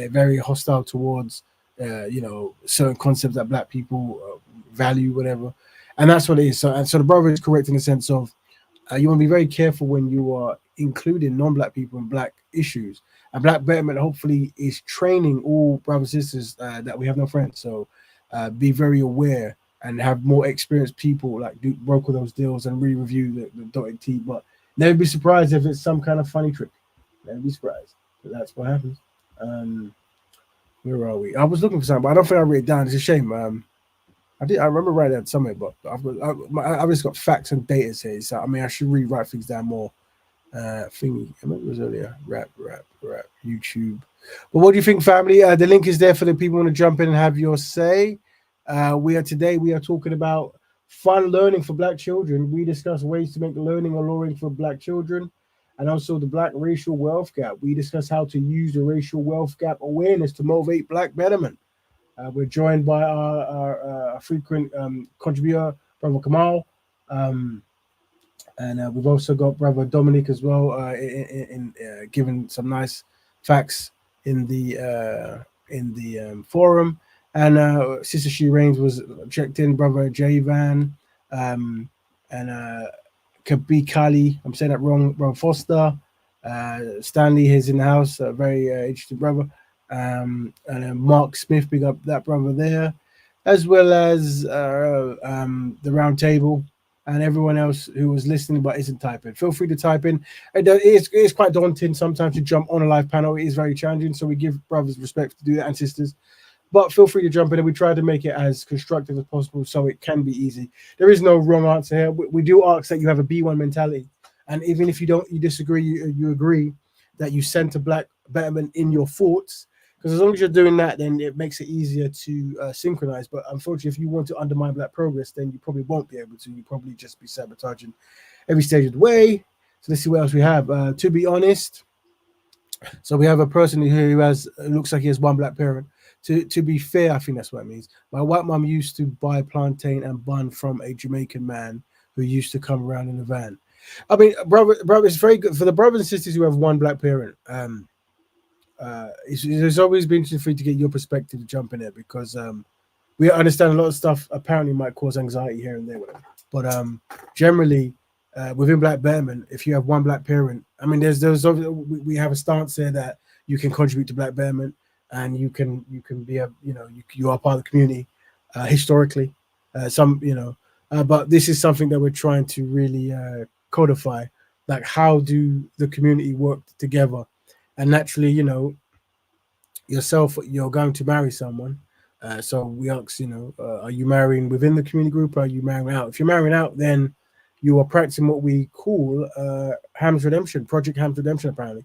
very hostile towards certain concepts that black people value, whatever, and that's what it is. So the brother is correct in the sense of you want to be very careful when you are including non-black people in black issues. And Black Betterment hopefully is training all brothers and sisters that we have no friends. So be very aware and have more experienced people like do broker those deals and really review the dotted T. But never be surprised if it's some kind of funny trick. Never be surprised. But that's what happens. Where are we? I was looking for something, but I don't think I wrote it down. It's a shame. I remember writing that somewhere, but I've just got facts and data here. So I mean, I should really write things down more. Thingy. I remember it was earlier. Rap. YouTube. But what do you think, family? The link is there for the people who want to jump in and have your say. We are talking about fun learning for black children. We discuss ways to make learning alluring for black children, and also the black racial wealth gap. We discuss how to use the racial wealth gap awareness to motivate black betterment. We're joined by our frequent contributor, Brother Kamal. And we've also got Brother Dominic as well in giving some nice facts in the forum. And Sister She Reigns was checked in, Brother J Van, and Kabi Kali. I'm saying that wrong. Brother Foster, Stanley is in the house. A very interesting brother. And Mark Smith, big up that brother there, as well as the round table and everyone else who was listening but isn't typing. Feel free to type in. It's quite daunting sometimes to jump on a live panel. It is very challenging, so we give brothers respect to do that and sisters. But feel free to jump in, and we try to make it as constructive as possible so it can be easy. There is no wrong answer here. We do ask that you have a B1 mentality, and even if you disagree, you agree that you center black betterment in your thoughts. Because as long as you're doing that, then it makes it easier to synchronize. But unfortunately, if you want to undermine black progress, then you probably won't be able to. You probably just be sabotaging every stage of the way. So let's see what else we have. To be honest, so we have a person who looks like he has one black parent. To be fair, I think that's what it means. My white mom used to buy plantain and bun from a Jamaican man who used to come around in a van. I mean, brother, it's very good for the brothers and sisters who have one black parent. It's always been interesting for you to get your perspective to jump in there because we understand a lot of stuff apparently might cause anxiety here and there, whatever. But generally, within Black Betterment, if you have one black parent, I mean, we have a stance there that you can contribute to Black Betterment and you can be you are part of the community historically. But this is something that we're trying to really codify. Like, how do the community work together? And naturally, yourself, you're going to marry someone. So we ask, are you marrying within the community group? Or are you marrying out? If you're marrying out, then you are practicing what we call Ham's Redemption, Project Ham's Redemption, apparently.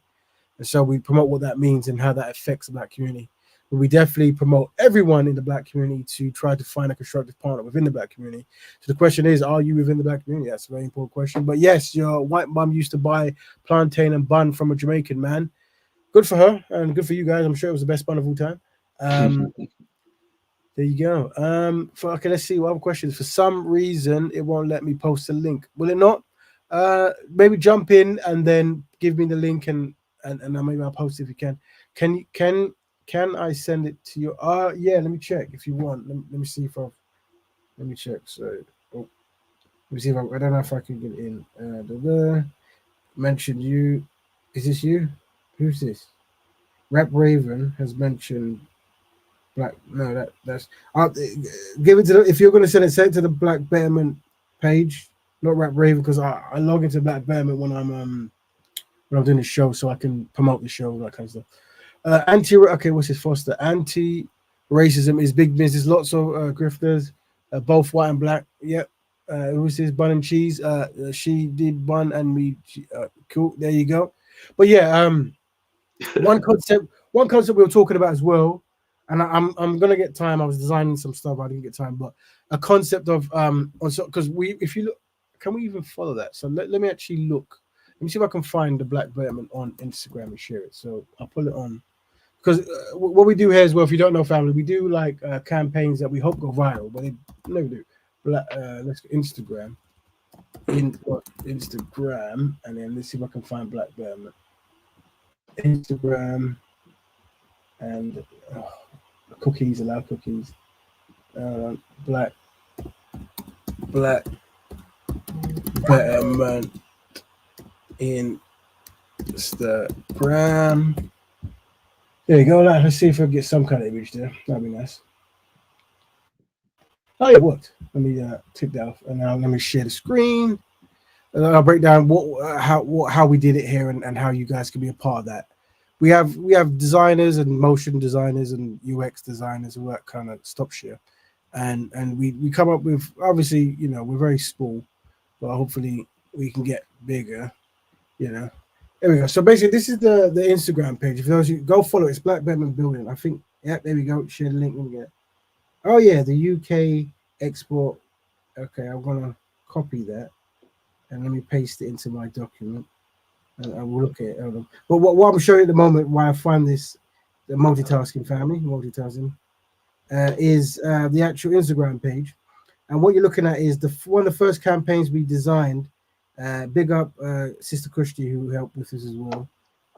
And so we promote what that means and how that affects the black community. But we definitely promote everyone in the black community to try to find a constructive partner within the black community. So the question is, are you within the black community? That's a very important question. But yes, your white mom used to buy plantain and bun from a Jamaican man. good for her and good for you guys. I'm sure it was the best bun of all time. There you go. Okay, let's see what other questions. For some reason, it won't let me post a link. Will it not? Maybe jump in and then give me the link and then maybe I'll post it if you can. Can I send it to you? Yeah. Let me check if you want. Let me see if I've. Let me check. So, let me see if I don't know if I can get in. Mentioned you. Is this you? Who's this? Rap Raven has mentioned Black. No, that's. Give it to if you're gonna send it to the Black Betterment page, not Rap Raven, because I log into Black Betterment when I'm doing the show, so I can promote the show, that kind of stuff. Okay, what's his Foster? Anti-racism is big business. Lots of grifters, both white and black. Yep. Who's this? Bun and cheese. She did bun and me. Cool. There you go. But yeah, one concept we were talking about as well, and I'm gonna get time. I was designing some stuff. I didn't get time, but a concept of because if you look, can we even follow that? So let me actually look. Let me see if I can find the Black Betterment on Instagram and share it. So I'll pull it on because what we do here as well. If you don't know, family, we do like campaigns that we hope go viral, but they never do. Let's go Instagram. Instagram, and then let's see if I can find Black Betterment. Instagram and cookies, allow cookies. Black Betterment in Instagram. There you go. Let's see if I can get some kind of image there. That'd be nice. Oh, yeah, it worked. Let me take that off, and now let me share the screen. And I'll break down how we did it here and how you guys can be a part of that. We have designers and motion designers and UX designers, all that kind of stuff here, and we come up with, obviously, we're very small, but hopefully we can get bigger. There we go. So basically, this is the Instagram page. If those you go follow, it's Black Betterment Building. I think. Yeah, there we go. Share the link. Let me get. Oh yeah, the UK export. Okay, I'm gonna copy that and let me paste it into my document. And I will look at it. But what I'm showing you at the moment, why I find this the multitasking family, is the actual Instagram page. And what you're looking at is one of the first campaigns we designed. Big up Sister Kushti, who helped with this as well.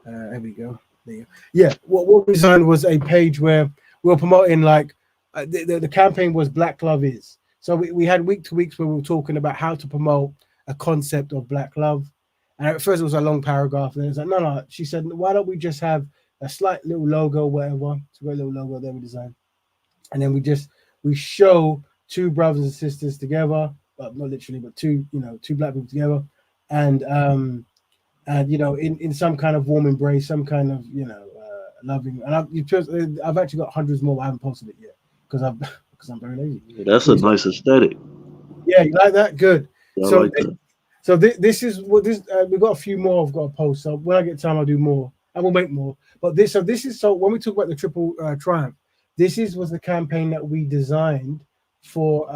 There we go. There you go. Yeah, what we designed was a page where we were promoting the campaign was Black Love Is. So we had week to weeks where we were talking about how to promote a concept of Black love. And at first it was a long paragraph. And it was like, no. She said, why don't we just have a slight little logo, whatever. It's a great little logo that we designed. And then we show two brothers and sisters together, not literally, but two black people together, and in some kind of warm embrace, some kind of loving. And I've actually got hundreds more. I haven't posted it yet because I'm very lazy. That's a nice aesthetic. Yeah, you like that? Good. Yeah, I like that. So this is what this we've got a few more I've got to post. So when I get time, I'll do more. I will make more. But this is when we talk about the triple triumph, this was the campaign that we designed for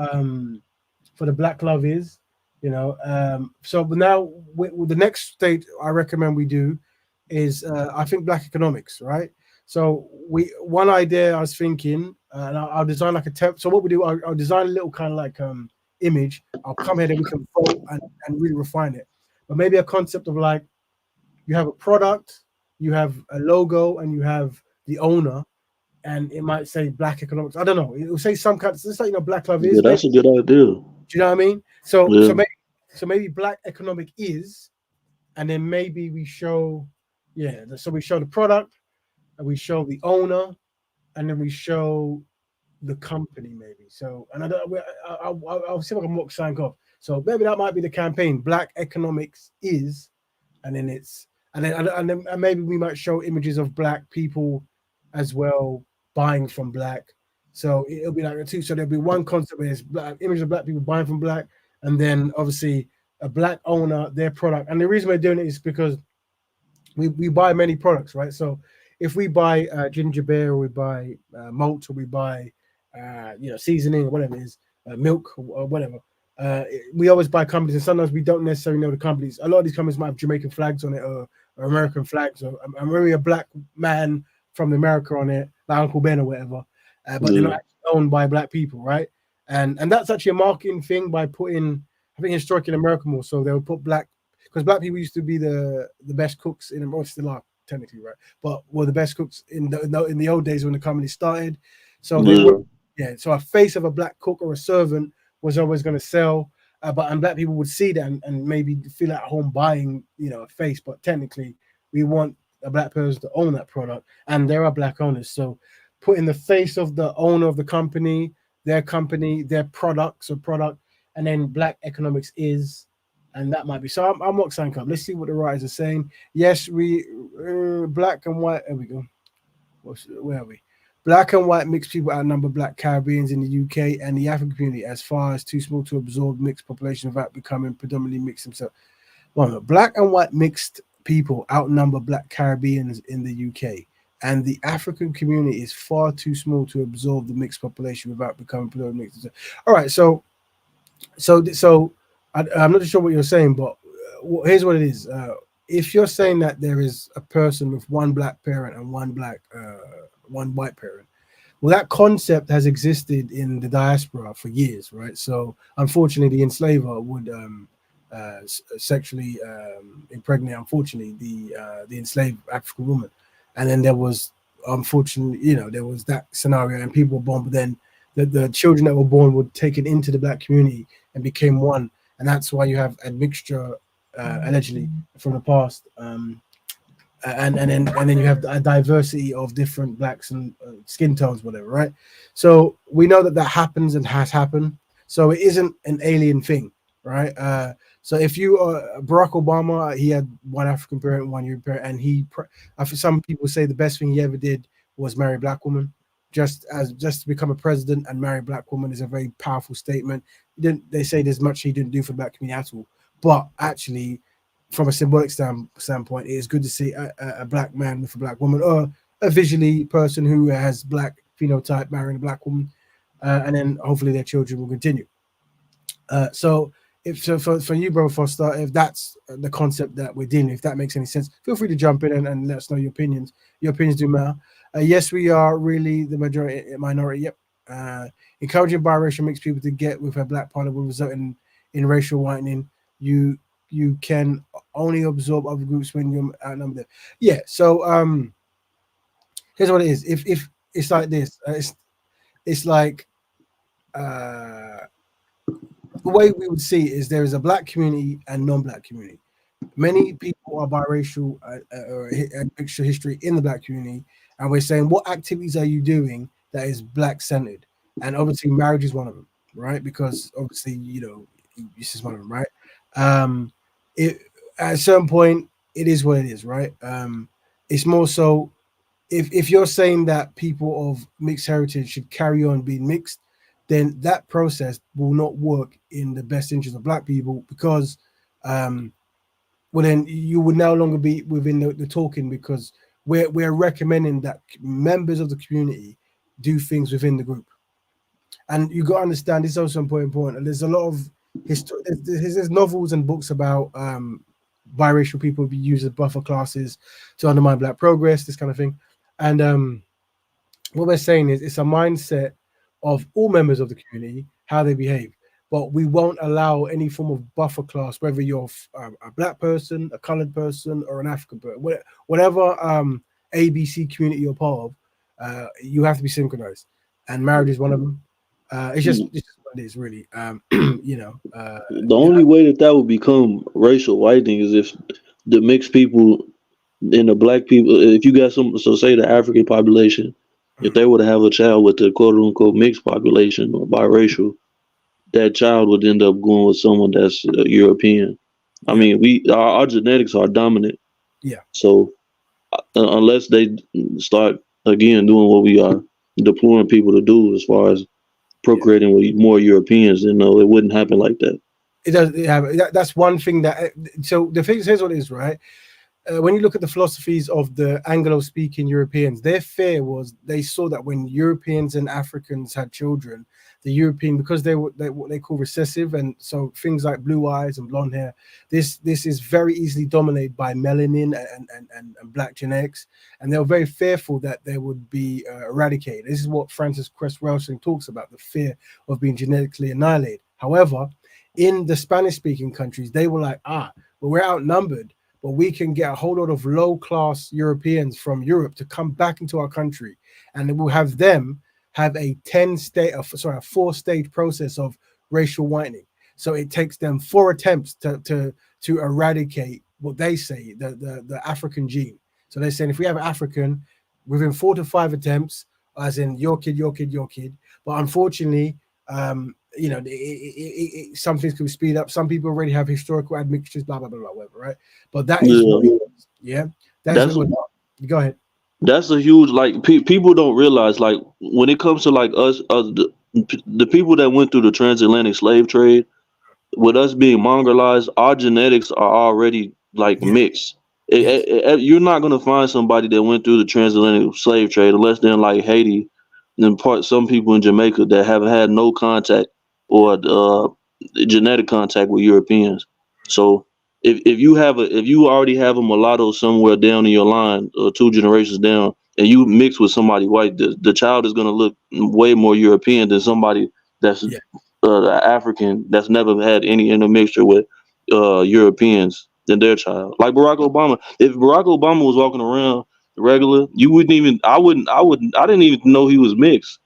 the Black Love Is, So now the next state I recommend we do is I think Black economics, right? So one idea I was thinking, and I'll design like a temp. So what we do, I'll design a little kind of like image. I'll come here and we can vote and really refine it. But maybe a concept of like you have a product, you have a logo, and you have the owner, and it might say Black economics. I don't know. It will say some kind. It's like Black Love Is. Yeah, that's a good idea. Do you know what I mean? So yeah. so maybe Black economic is, and then maybe we show, So we show the product, and we show the owner, and then we show the company maybe. So, and I'll see if I can mock sign off. So maybe that might be the campaign. Black economics is, and then and maybe we might show images of Black people as well buying from Black. So it'll be like a two. So there'll be one concept where it's image of Black people buying from Black, and then obviously a Black owner, their product. And the reason we're doing it is because we buy many products, right? So if we buy ginger beer, or we buy malt, or we buy seasoning, or whatever it is, milk or whatever, we always buy companies, and sometimes we don't necessarily know the companies. A lot of these companies might have Jamaican flags on it, or American flags, or I'm wearing a black man from America on it, like Uncle Ben or whatever. But they're not actually owned by black people, right? And that's actually a marketing thing by putting, I think historically in America more so, they would put black, because black people used to be the best cooks in America, still are technically, right? But were the best cooks in the old days when the company started. So they would, so a face of a black cook or a servant was always going to sell. And black people would see that and maybe feel at home buying, a face. But technically, we want a black person to own that product, and there are black owners. So, putting the face of the owner of the company, their products or product, and then black economics is, and that might be. So I'm not saying up. Let's see what the writers are saying. Yes, we black and white. There we go. Where are we? Black and white mixed people outnumber black Caribbeans in the UK and the African community as far as too small to absorb mixed population without becoming predominantly mixed themselves. Well, no, black and white mixed people outnumber black Caribbeans in the UK, and the African community is far too small to absorb the mixed population without becoming predominantly mixed. All right, so I'm not sure what you're saying, but here's what it is. If you're saying that there is a person with one black parent and one white parent, well, that concept has existed in the diaspora for years, right? So unfortunately, the enslaver would sexually impregnate, unfortunately, the enslaved African woman, and then there was, unfortunately, there was that scenario, and people were born, but then the children that were born were taken into the black community and became one, and that's why you have a mixture, allegedly, from the past. And then you have a diversity of different blacks and skin tones, whatever, right? So we know that happens and has happened. So it isn't an alien thing, right? So if you Barack Obama, he had one African parent, one European parent, and some people say the best thing he ever did was marry a black woman. Just to become a president and marry a black woman is a very powerful statement. They say there's much he didn't do for the black community at all, but actually, from a symbolic standpoint, it is good to see a black man with a black woman, or a visually person who has black phenotype marrying a black woman, and then hopefully their children will continue. So for you, Brother Foster, if that's the concept that we're dealing with, if that makes any sense, feel free to jump in and let us know your opinions. Your opinions do matter. Yes, we are really the minority. Yep. Encouraging biracial mixed people to get with a black partner will result in racial whitening. You can only absorb other groups when you're outnumbered them. Yeah. So here's what it is. If it's like this, it's like the way we would see it is there is a black community and non-black community. Many people are biracial or a mixture history in the black community, and we're saying, what activities are you doing that is black centered? And obviously, marriage is one of them, right? Because obviously, this is one of them, right? At a certain point, it is what it is, right? It's more so if you're saying that people of mixed heritage should carry on being mixed, then that process will not work in the best interest of black people, because then you would no longer be within the talking, because we're recommending that members of the community do things within the group. And you got to understand, this is also important. There's a lot of there's novels and books about biracial people be used as buffer classes to undermine black progress, this kind of thing. And what we're saying is it's a mindset of all members of the community, how they behave. But we won't allow any form of buffer class, whether you're a black person, a colored person, or an African person, whatever ABC community you're part of, you have to be synchronized. And marriage is one of them. It's just what it is, really. The only way that would become racial whitening is if the mixed people and the black people, if you got so say the African population, if they were to have a child with the quote unquote mixed population or biracial, that child would end up going with someone that's European. I mean, our genetics are dominant. Yeah. So unless they start again doing what we are deploying people to do, as far as procreating with more Europeans, then no, it wouldn't happen like that. It does. That's one thing that. So the thing, here's what it is, right? when you look at the philosophies of the Anglo-speaking Europeans, their fear was they saw that when Europeans and Africans had children, the European, because they were what they call recessive, and so things like blue eyes and blonde hair, this is very easily dominated by melanin and black genetics, and they were very fearful that they would be eradicated. This is what Francis Cress Welsing talks about, the fear of being genetically annihilated. However, in the Spanish-speaking countries, they were like, well, we're outnumbered, but we can get a whole lot of low-class Europeans from Europe to come back into our country, and we'll have them have a 4-stage process of racial whitening. So it takes them 4 attempts to eradicate what they say the African gene. So they're saying if we have African, within 4 to 5 attempts, as in your kid, your kid, your kid. But unfortunately, some things can speed up. Some people already have historical admixtures, blah blah blah, whatever, right? But that is That's go ahead. That's a huge people don't realize when it comes to us the people that went through the transatlantic slave trade, with us being mongrelized, our genetics are already mixed. You're not gonna find somebody that went through the transatlantic slave trade unless they're in Haiti, and some people in Jamaica that haven't had no contact or genetic contact with Europeans. So if you already have a mulatto somewhere down in your line, 2 generations down, and you mix with somebody white, the child is gonna look way more European than somebody that's African that's never had any intermixture with Europeans than their child. Like Barack Obama. If Barack Obama was walking around regular, you wouldn't even. I didn't even know he was mixed.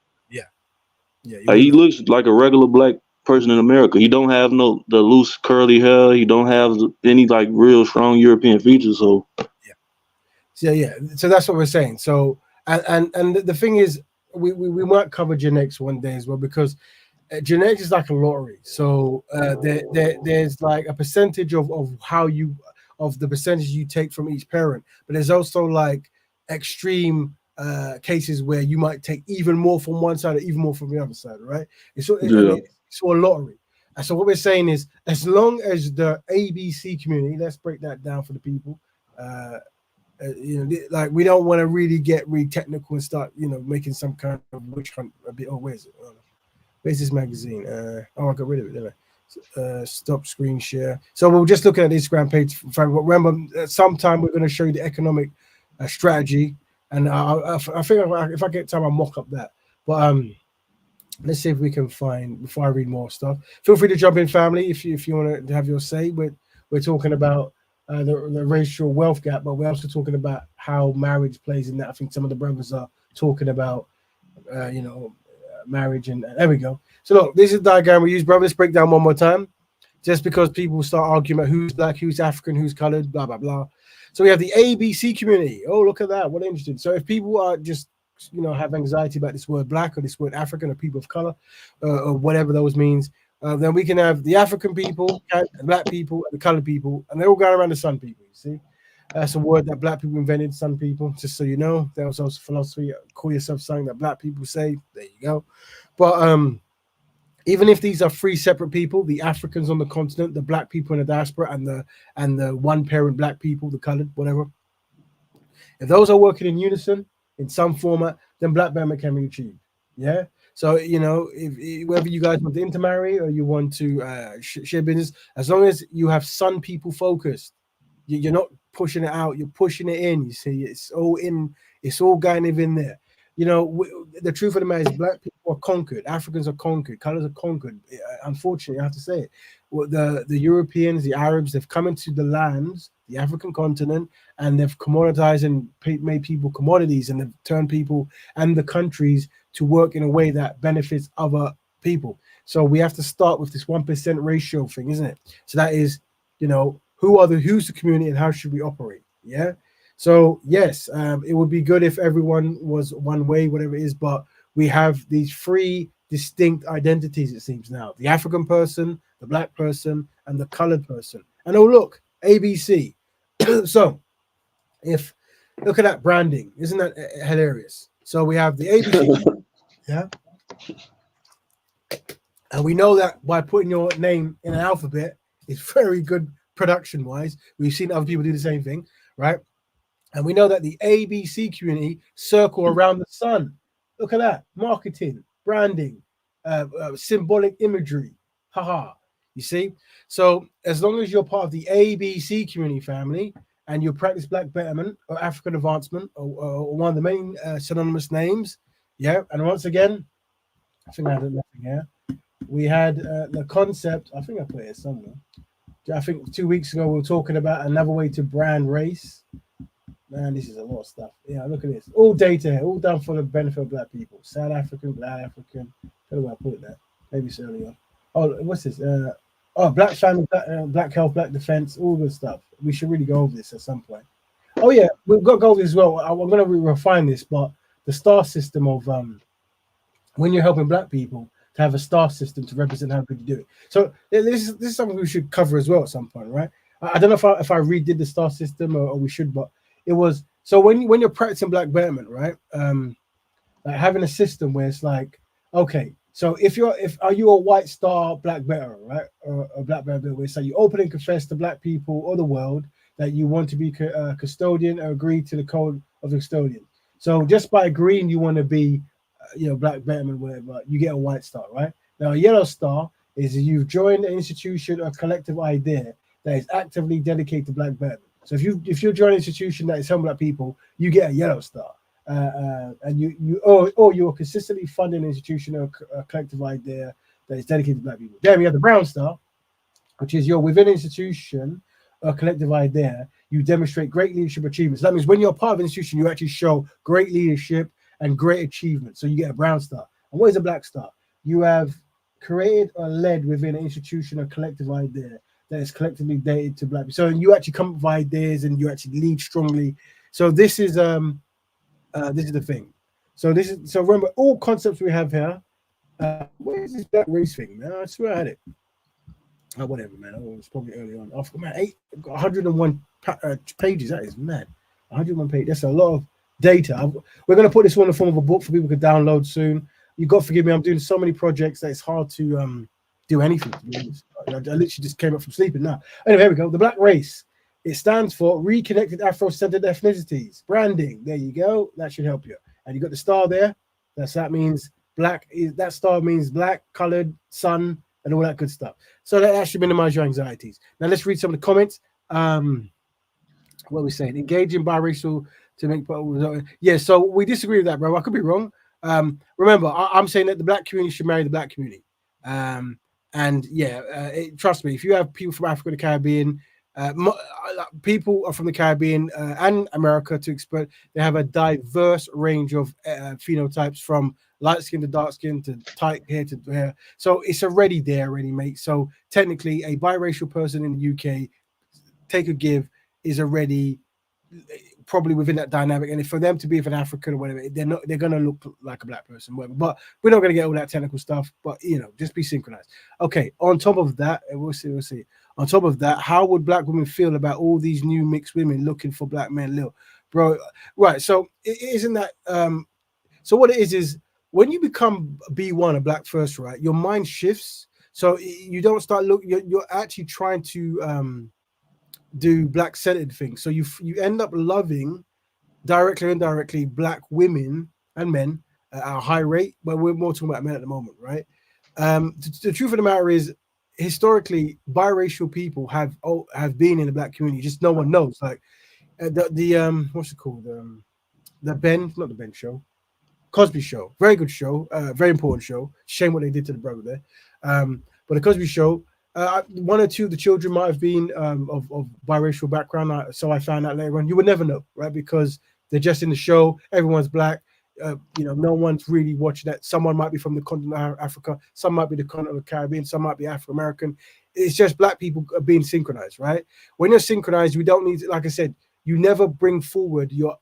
He looks like a regular black person in America. He don't have the loose curly hair. He don't have any real strong European features. So So that's what we're saying. So and the thing is, we might cover genetics one day as well, because genetics is like a lottery. So there's like a percentage of the percentage you take from each parent, but there's also like extreme cases where you might take even more from one side or even more from the other side, right? It's a lottery. And so what we're saying is, as long as the ABC community, let's break that down for the people. We don't want to really get really technical and start, making some kind of witch hunt a bit. Oh, where's it? Where's this magazine? I got rid of it, didn't I? Stop screen share. So we're just looking at the Instagram page. Remember, sometime we're going to show you the economic strategy, and I think if I get time, I'll mock up that. But let's see if we can find, before I read more stuff. Feel free to jump in, family, if you want to have your say. We're talking about the racial wealth gap, but we're also talking about how marriage plays in that. I think some of the brothers are talking about, marriage, and there we go. So look, this is the diagram we use, brother. Let's break down one more time, just because people start arguing about who's black, who's African, who's colored, blah blah blah. So we have the ABC community. Oh, look at that, what interesting. So if people are just have anxiety about this word black or this word African or people of color, or whatever those means, then we can have the African people, the black people, and the colored people, and they're all going around the sun people. You see, that's a word that black people invented, sun people, just so you know. That was also philosophy. Call yourself something that black people say. There you go. But even if these are 3 separate people, the Africans on the continent, the black people in the diaspora, and the one parent black people, the colored, whatever, if those are working in unison in some format, then Black Betterment can be achieved. Yeah. So if whether you guys want to intermarry or you want to share business, as long as you have sun people focused, you're not pushing it out, you're pushing it in. You see, it's all kind of in there. The truth of the matter is, black people are conquered, Africans are conquered, colors are conquered. Unfortunately, I have to say it. Well, the Europeans, the Arabs, they've come into the lands, the African continent, and they've commoditized and made people commodities, and they've turned people and the countries to work in a way that benefits other people. So we have to start with this 1% ratio thing, isn't it? So that is, who's the community and how should we operate? Yeah. So yes, it would be good if everyone was one way, whatever it is, but we have these 3 distinct identities, it seems now: the African person, the black person, and the colored person. And oh look, ABC. So look at that branding, isn't that hilarious? So we have the ABC, yeah, and we know that by putting your name in an alphabet is very good production wise. We've seen other people do the same thing, right? And we know that the ABC community circle around the sun. Look at that. Marketing, branding, symbolic imagery. Haha. You see? So as long as you're part of the ABC community family and you practice Black Betterment or African Advancement or one of the main synonymous names, yeah. And once again, I think I had nothing here. We had the concept, I think I put it somewhere. I think 2 weeks ago we were talking about another way to brand race. Man, this is a lot of stuff. Yeah, look at this. All data here, all done for the benefit of Black people. South African, Black African. I don't know where I put that. Maybe it's earlier. Oh, what's this? Black family, Black health, Black defense, all this stuff. We should really go over this at some point. Oh yeah, we've got to go over this as well. I'm going to refine this, but the star system of when you're helping Black people to have a star system to represent how good you do it. So this is something we should cover as well at some point, right? I don't know if I redid the star system or we should, but it was so when you're practicing Black Betterment, right? Like having a system where it's like, okay, so are you a white star Black Better, right? Or a Black Better, where so you open and confess to Black people or the world that you want to be a custodian or agree to the code of the custodian. So just by agreeing you want to be, Black Betterment, whatever, you get a white star, right? Now a yellow star is you've joined an institution or collective idea that is actively dedicated to Black Betterment. So if you join an institution that is helping Black people, you get a yellow star, and you're consistently funding an institution or a collective idea that is dedicated to Black people. Then we have the brown star, which is you're within an institution or collective idea, you demonstrate great leadership achievements. That means when you're part of an institution, you actually show great leadership and great achievement. So you get a brown star. And what is a black star? You have created or led within an institution or collective idea that is collectively dated to Black people. So you actually come up with ideas and you actually lead strongly. So this is the thing. So remember all concepts we have here. Where is this Black race thing, man? I swear I had it. Oh, whatever, man. Oh, it was probably early on. I forgot, man. 101 pages. That is mad. 101 pages. That's a lot of data. We're going to put this one in the form of a book for people to download soon. You got to forgive me. I'm doing so many projects that it's hard to do anything. To be honest. I literally just came up from sleeping now. Anyway, here we go. The Black race. It stands for Reconnected Afro-Centered Ethnicities. Branding. There you go. That should help you. And you got the star there. That means black. That star means black, colored, sun, and all that good stuff. So that should minimize your anxieties. Now let's read some of the comments. What are we saying? Engaging biracial to make. Yeah. So we disagree with that, bro. I could be wrong. Remember, I'm saying that the Black community should marry the Black community. And yeah, trust me, if you have people from Africa and the Caribbean, people are from the Caribbean and America to expert, they have a diverse range of phenotypes from light skin to dark skin to tight hair to hair. So it's already there, mate. So technically, a biracial person in the UK, take or give, is already probably within that dynamic. And if for them to be of an African or whatever, they're going to look like a Black person, whatever. But we're not going to get all that technical stuff. But just be synchronized. Okay. On top of that, we'll see. On top of that, how would Black women feel about all these new mixed women looking for Black men, Lil? Bro, right. So isn't that so what it is when you become B1, a Black first, right, your mind shifts. So you don't start you're actually trying to do Black centered things. So you end up loving directly or indirectly Black women and men at a high rate, but we're more talking about men at the moment, right? The truth of the matter is, historically, biracial people have been in the Black community. Just no one knows. Like the what's it called? Not the Ben show, Cosby Show. Very good show, very important show. Shame what they did to the brother there. But the Cosby Show, one or two of the children might have been of biracial background. So I found out later on. You would never know, right? Because they're just in the show. Everyone's Black. No one's really watching that. Someone might be from the continent of Africa. Some might be the continent of the Caribbean. Some might be Afro-American. It's just Black people being synchronized, right? When you're synchronized, we don't need, like I said, you never bring forward your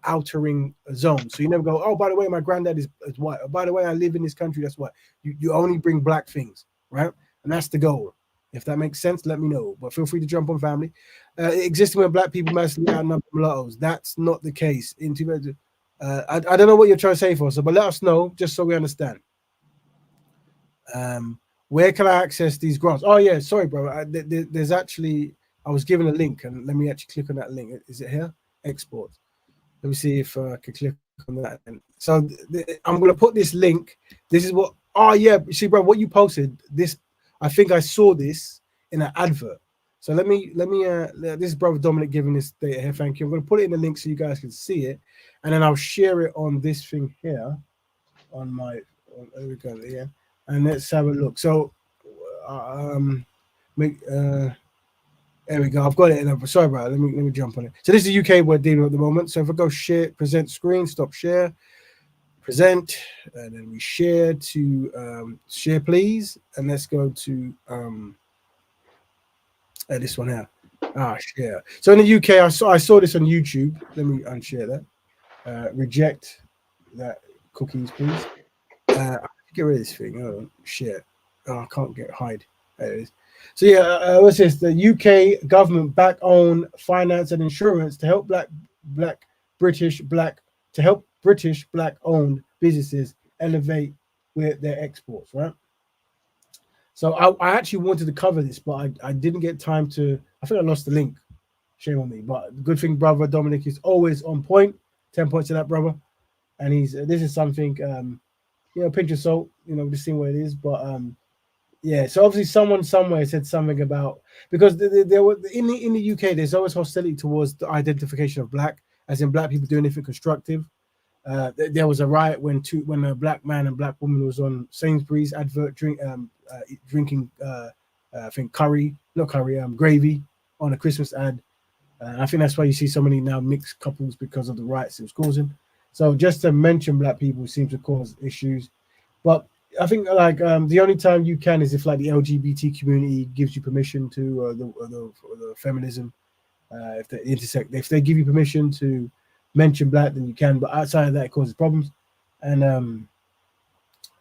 outering zone. So you never go, oh, by the way, my granddad is white. Or by the way, I live in this country that's white. You only bring Black things, right? And that's the goal. If that makes sense, let me know. But feel free to jump on, family. Existing when Black people massively outnumber mulattoes. That's not the case. I don't know what you're trying to say for us, but let us know just so we understand. Where can I access these grants? Oh yeah, sorry, bro. There's actually I was given a link, and let me actually click on that link. Is it here? Export. Let me see if I can click on that. So I'm going to put this link. This is what. Oh yeah, see, bro, what you posted. This, I think I saw this in an advert. So let me. This is brother Dominic giving this data here. Thank you. I'm going to put it in the link so you guys can see it, and then I'll share it on this thing here, on my. There we go. Yeah, and let's have a look. So, there we go. I've got it. Sorry about it. Let me jump on it. So this is the UK we're dealing with at the moment. So if I go share, present screen, stop share, present, and then we share to share, please. And let's go to this one here. Share. So in the UK, I saw this on YouTube. Let me unshare that. Reject that cookies, please. Get rid of this thing. Oh, share. Oh, I can't hide. There it is. So yeah, what's this? The UK government back-owned finance and insurance to help British black-owned businesses elevate with their exports, right? So I actually wanted to cover this, but I didn't get time to. I think I lost the link. Shame on me. But good thing, brother Dominic is always on point. 10 points to that, brother. And this is something, pinch of salt. Just seeing what it is, but yeah, so obviously someone somewhere said something about, because there were in the UK there's always hostility towards the identification of black, as in black people doing anything constructive. There was a riot when a black man and black woman was on Sainsbury's advert drinking I think gravy on a Christmas ad. I think that's why you see so many now mixed couples, because of the riots it was causing. So just to mention black people seems to cause issues, but I think the only time you can is if the LGBT community gives you permission to, the feminism, if they intersect, if they give you permission to mention black, then you can. But outside of that, it causes problems. And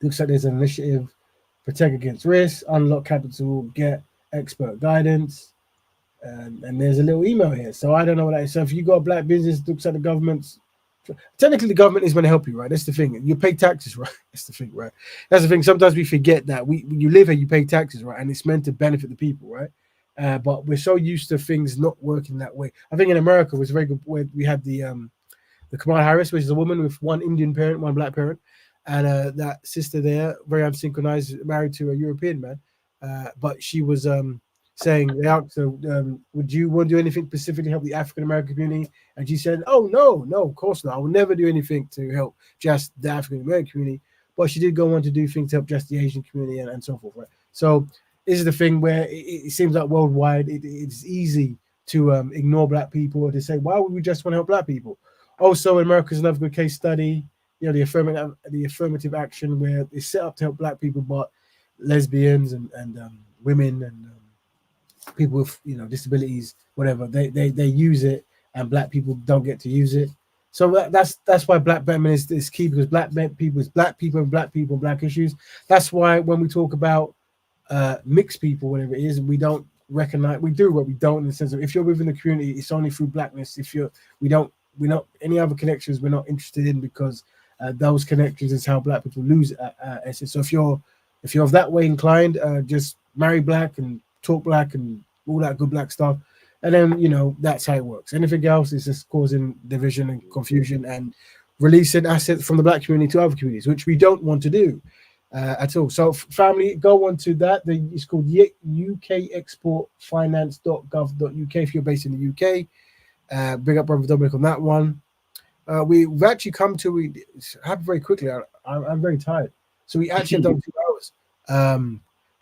looks like there's an initiative: protect against risk, unlock capital, get expert guidance, and there's a little email here. So I don't know what that is. So if you got a black business, looks like the government's. Technically, the government is going to help you, right? That's the thing. You pay taxes, right? That's the thing, right? That's the thing. Sometimes we forget that when you live here, you pay taxes, right? And it's meant to benefit the people, right? But we're so used to things not working that way. I think in America it was very good. Where we had the Kamala Harris, which is a woman with one Indian parent, one black parent, and that sister there, very unsynchronized, married to a European man. But she was saying, they asked her, would you want to do anything specifically to help the African American community? And she said, oh, no, of course not. I will never do anything to help just the African American community. But she did go on to do things to help just the Asian community and so forth, right? So this is the thing where it seems like worldwide it's easy to ignore black people, or to say, why would we just want to help black people? Also, in America is another good case study, the affirmative action, where it's set up to help black people, but lesbians and women and people with disabilities, whatever, they use it, and black people don't get to use it. So that's why Black Betterment is key, because black people is black people and black issues. That's why when we talk about mixed people, whatever it is, we don't recognize, we do, but we don't, in the sense of, if you're within the community, it's only through blackness. We're not any other connections we're not interested in, because those connections is how black people lose essence. So if you're that way inclined, just marry black and talk black and all that good black stuff, and then that's how it works. Anything else is just causing division and confusion and releasing assets from the black community to other communities, which we don't want to do at all. So family, go on to that. It's called ukexportfinance.gov.uk if you're based in the UK. Big up brother Dominic on that one. We've actually come to, it happened very quickly. I'm very tired, so we actually have done 2 hours.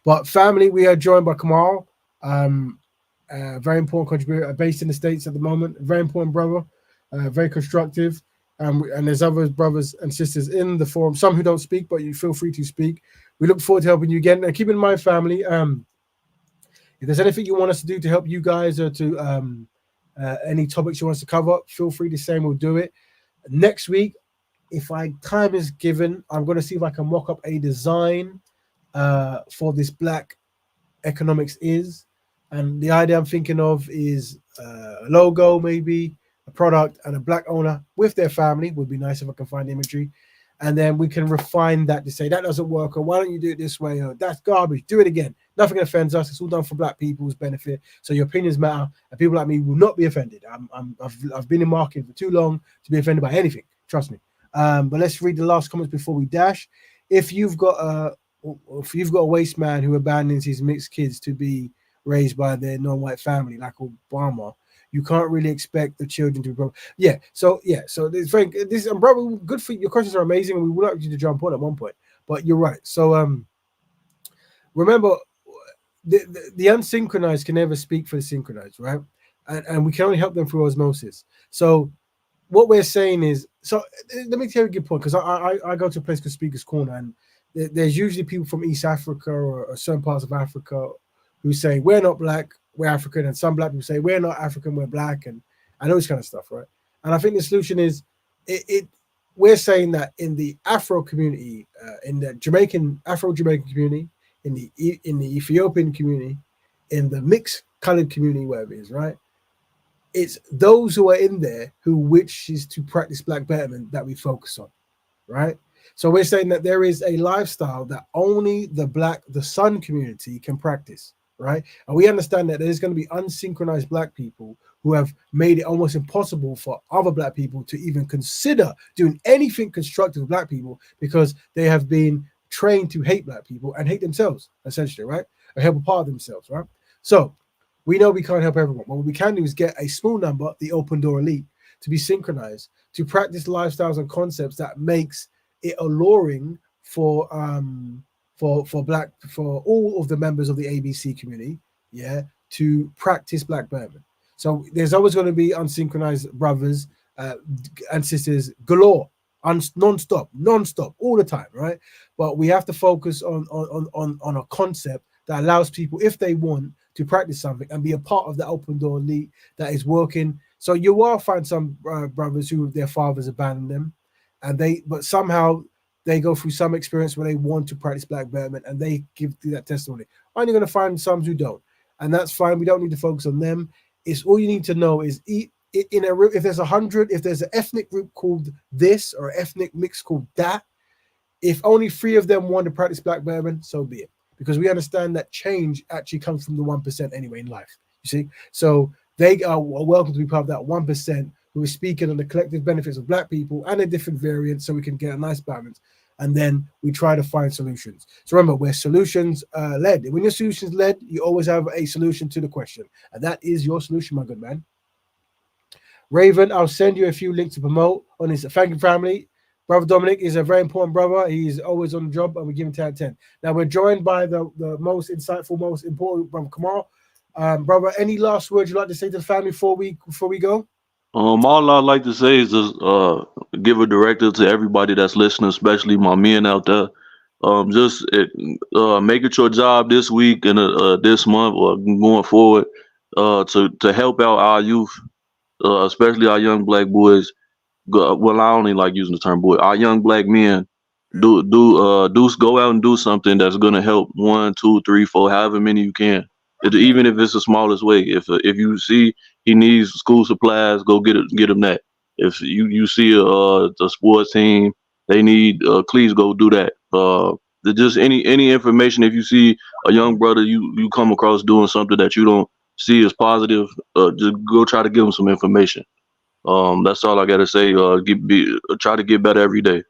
But family, we are joined by Kamal, very important contributor, based in the States at the moment. Very important brother, very constructive. And there's other brothers and sisters in the forum, some who don't speak, but you feel free to speak. We look forward to helping you again. And keep in mind, family, if there's anything you want us to do to help you guys, or to any topics you want us to cover, feel free to say, and we'll do it. Next week, if time is given, I'm going to see if I can mock up a design for this Black Economics Is. And the idea I'm thinking of is a logo, maybe a product, and a black owner with their family. Would be nice if I can find the imagery. And then we can refine that to say that doesn't work, or why don't you do it this way, or that's garbage, do it again. Nothing offends us. It's all done for Black people's benefit. So your opinions matter, and people like me will not be offended. I've been in marketing for too long to be offended by anything. Trust me. But let's read the last comments before we dash. If you've got a waste man who abandons his mixed kids to be raised by their non-white family, like Obama, you can't really expect the children to be. So it's very this and brother, good for your questions are amazing, and we would like you to jump on at one point. But you're right. So remember, the unsynchronized can never speak for the synchronized, right? And we can only help them through osmosis. So what we're saying is, so let me tell you a good point, because I go to a place called Speaker's Corner, and there's usually people from East Africa or certain parts of Africa who say we're not Black, we're African, and some Black people say we're not African, we're Black, and all this kind of stuff, right? And I think the solution is we're saying that in the Afro community, in the Afro-Jamaican community, in the Ethiopian community, in the mixed colored community, wherever it is, right? It's those who are in there who wishes to practice Black Betterment that we focus on, right? So we're saying that there is a lifestyle that only the Sun community can practice, right? And we understand that there's going to be unsynchronized Black people who have made it almost impossible for other Black people to even consider doing anything constructive with Black people because they have been trained to hate Black people and hate themselves, essentially, right? Or help a part of themselves, right? So we know we can't help everyone. What we can do is get a small number, the open door elite, to be synchronized, to practice lifestyles and concepts that makes it alluring for all of the members of the ABC community, to practice Black Betterment. So there's always going to be unsynchronized brothers and sisters galore, non-stop, all the time, right? But we have to focus on a concept that allows people, if they want, to practice something and be a part of the open door elite that is working. So you will find some brothers who their fathers abandoned them, but somehow they go through some experience where they want to practice Black Betterment and they give that testimony. Only going to find some who don't, and that's fine. We don't need to focus on them. It's all you need to know is if there's 100, if there's an ethnic group called this or an ethnic mix called that, if only 3 of them want to practice Black Betterment, so be it. Because we understand that change actually comes from the 1% anyway in life. You see, so they are welcome to be part of that 1% who is speaking on the collective benefits of Black people and a different variant, so we can get a nice balance. And then we try to find solutions. So remember, we're solutions led. When you're solutions led, you always have a solution to the question, and that is your solution, my good man. Raven, I'll send you a few links to promote on his. Thank you, family. Brother Dominic is a very important brother. He's always on the job, and we give him 10 out of 10. Now we're joined by the most insightful, most important brother Kamal. Brother, any last words you'd like to say to the family before we go? All I'd like to say is just give a directive to everybody that's listening, especially my men out there. Just make it your job this week and this month or going forward to help out our youth, especially our young Black boys. Well, I only like using the term boy. Our young Black men do go out and do something that's gonna help 1, 2, 3, 4, however many you can. Even if it's the smallest way. If you see he needs school supplies, go get him that. If you see a sports team they need cleats, go do that. Just any information. If you see a young brother you come across doing something that you don't see as positive, just go try to give him some information. That's all I gotta say. Try to get better every day.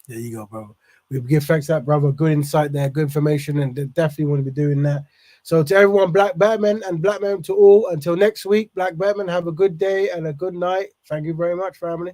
There you go, brother. We give thanks to that, brother. Good insight there, good information, and they definitely want to be doing that. So to everyone, Black Batman and Black Man to all. Until next week, Black Batman, have a good day and a good night. Thank you very much, family.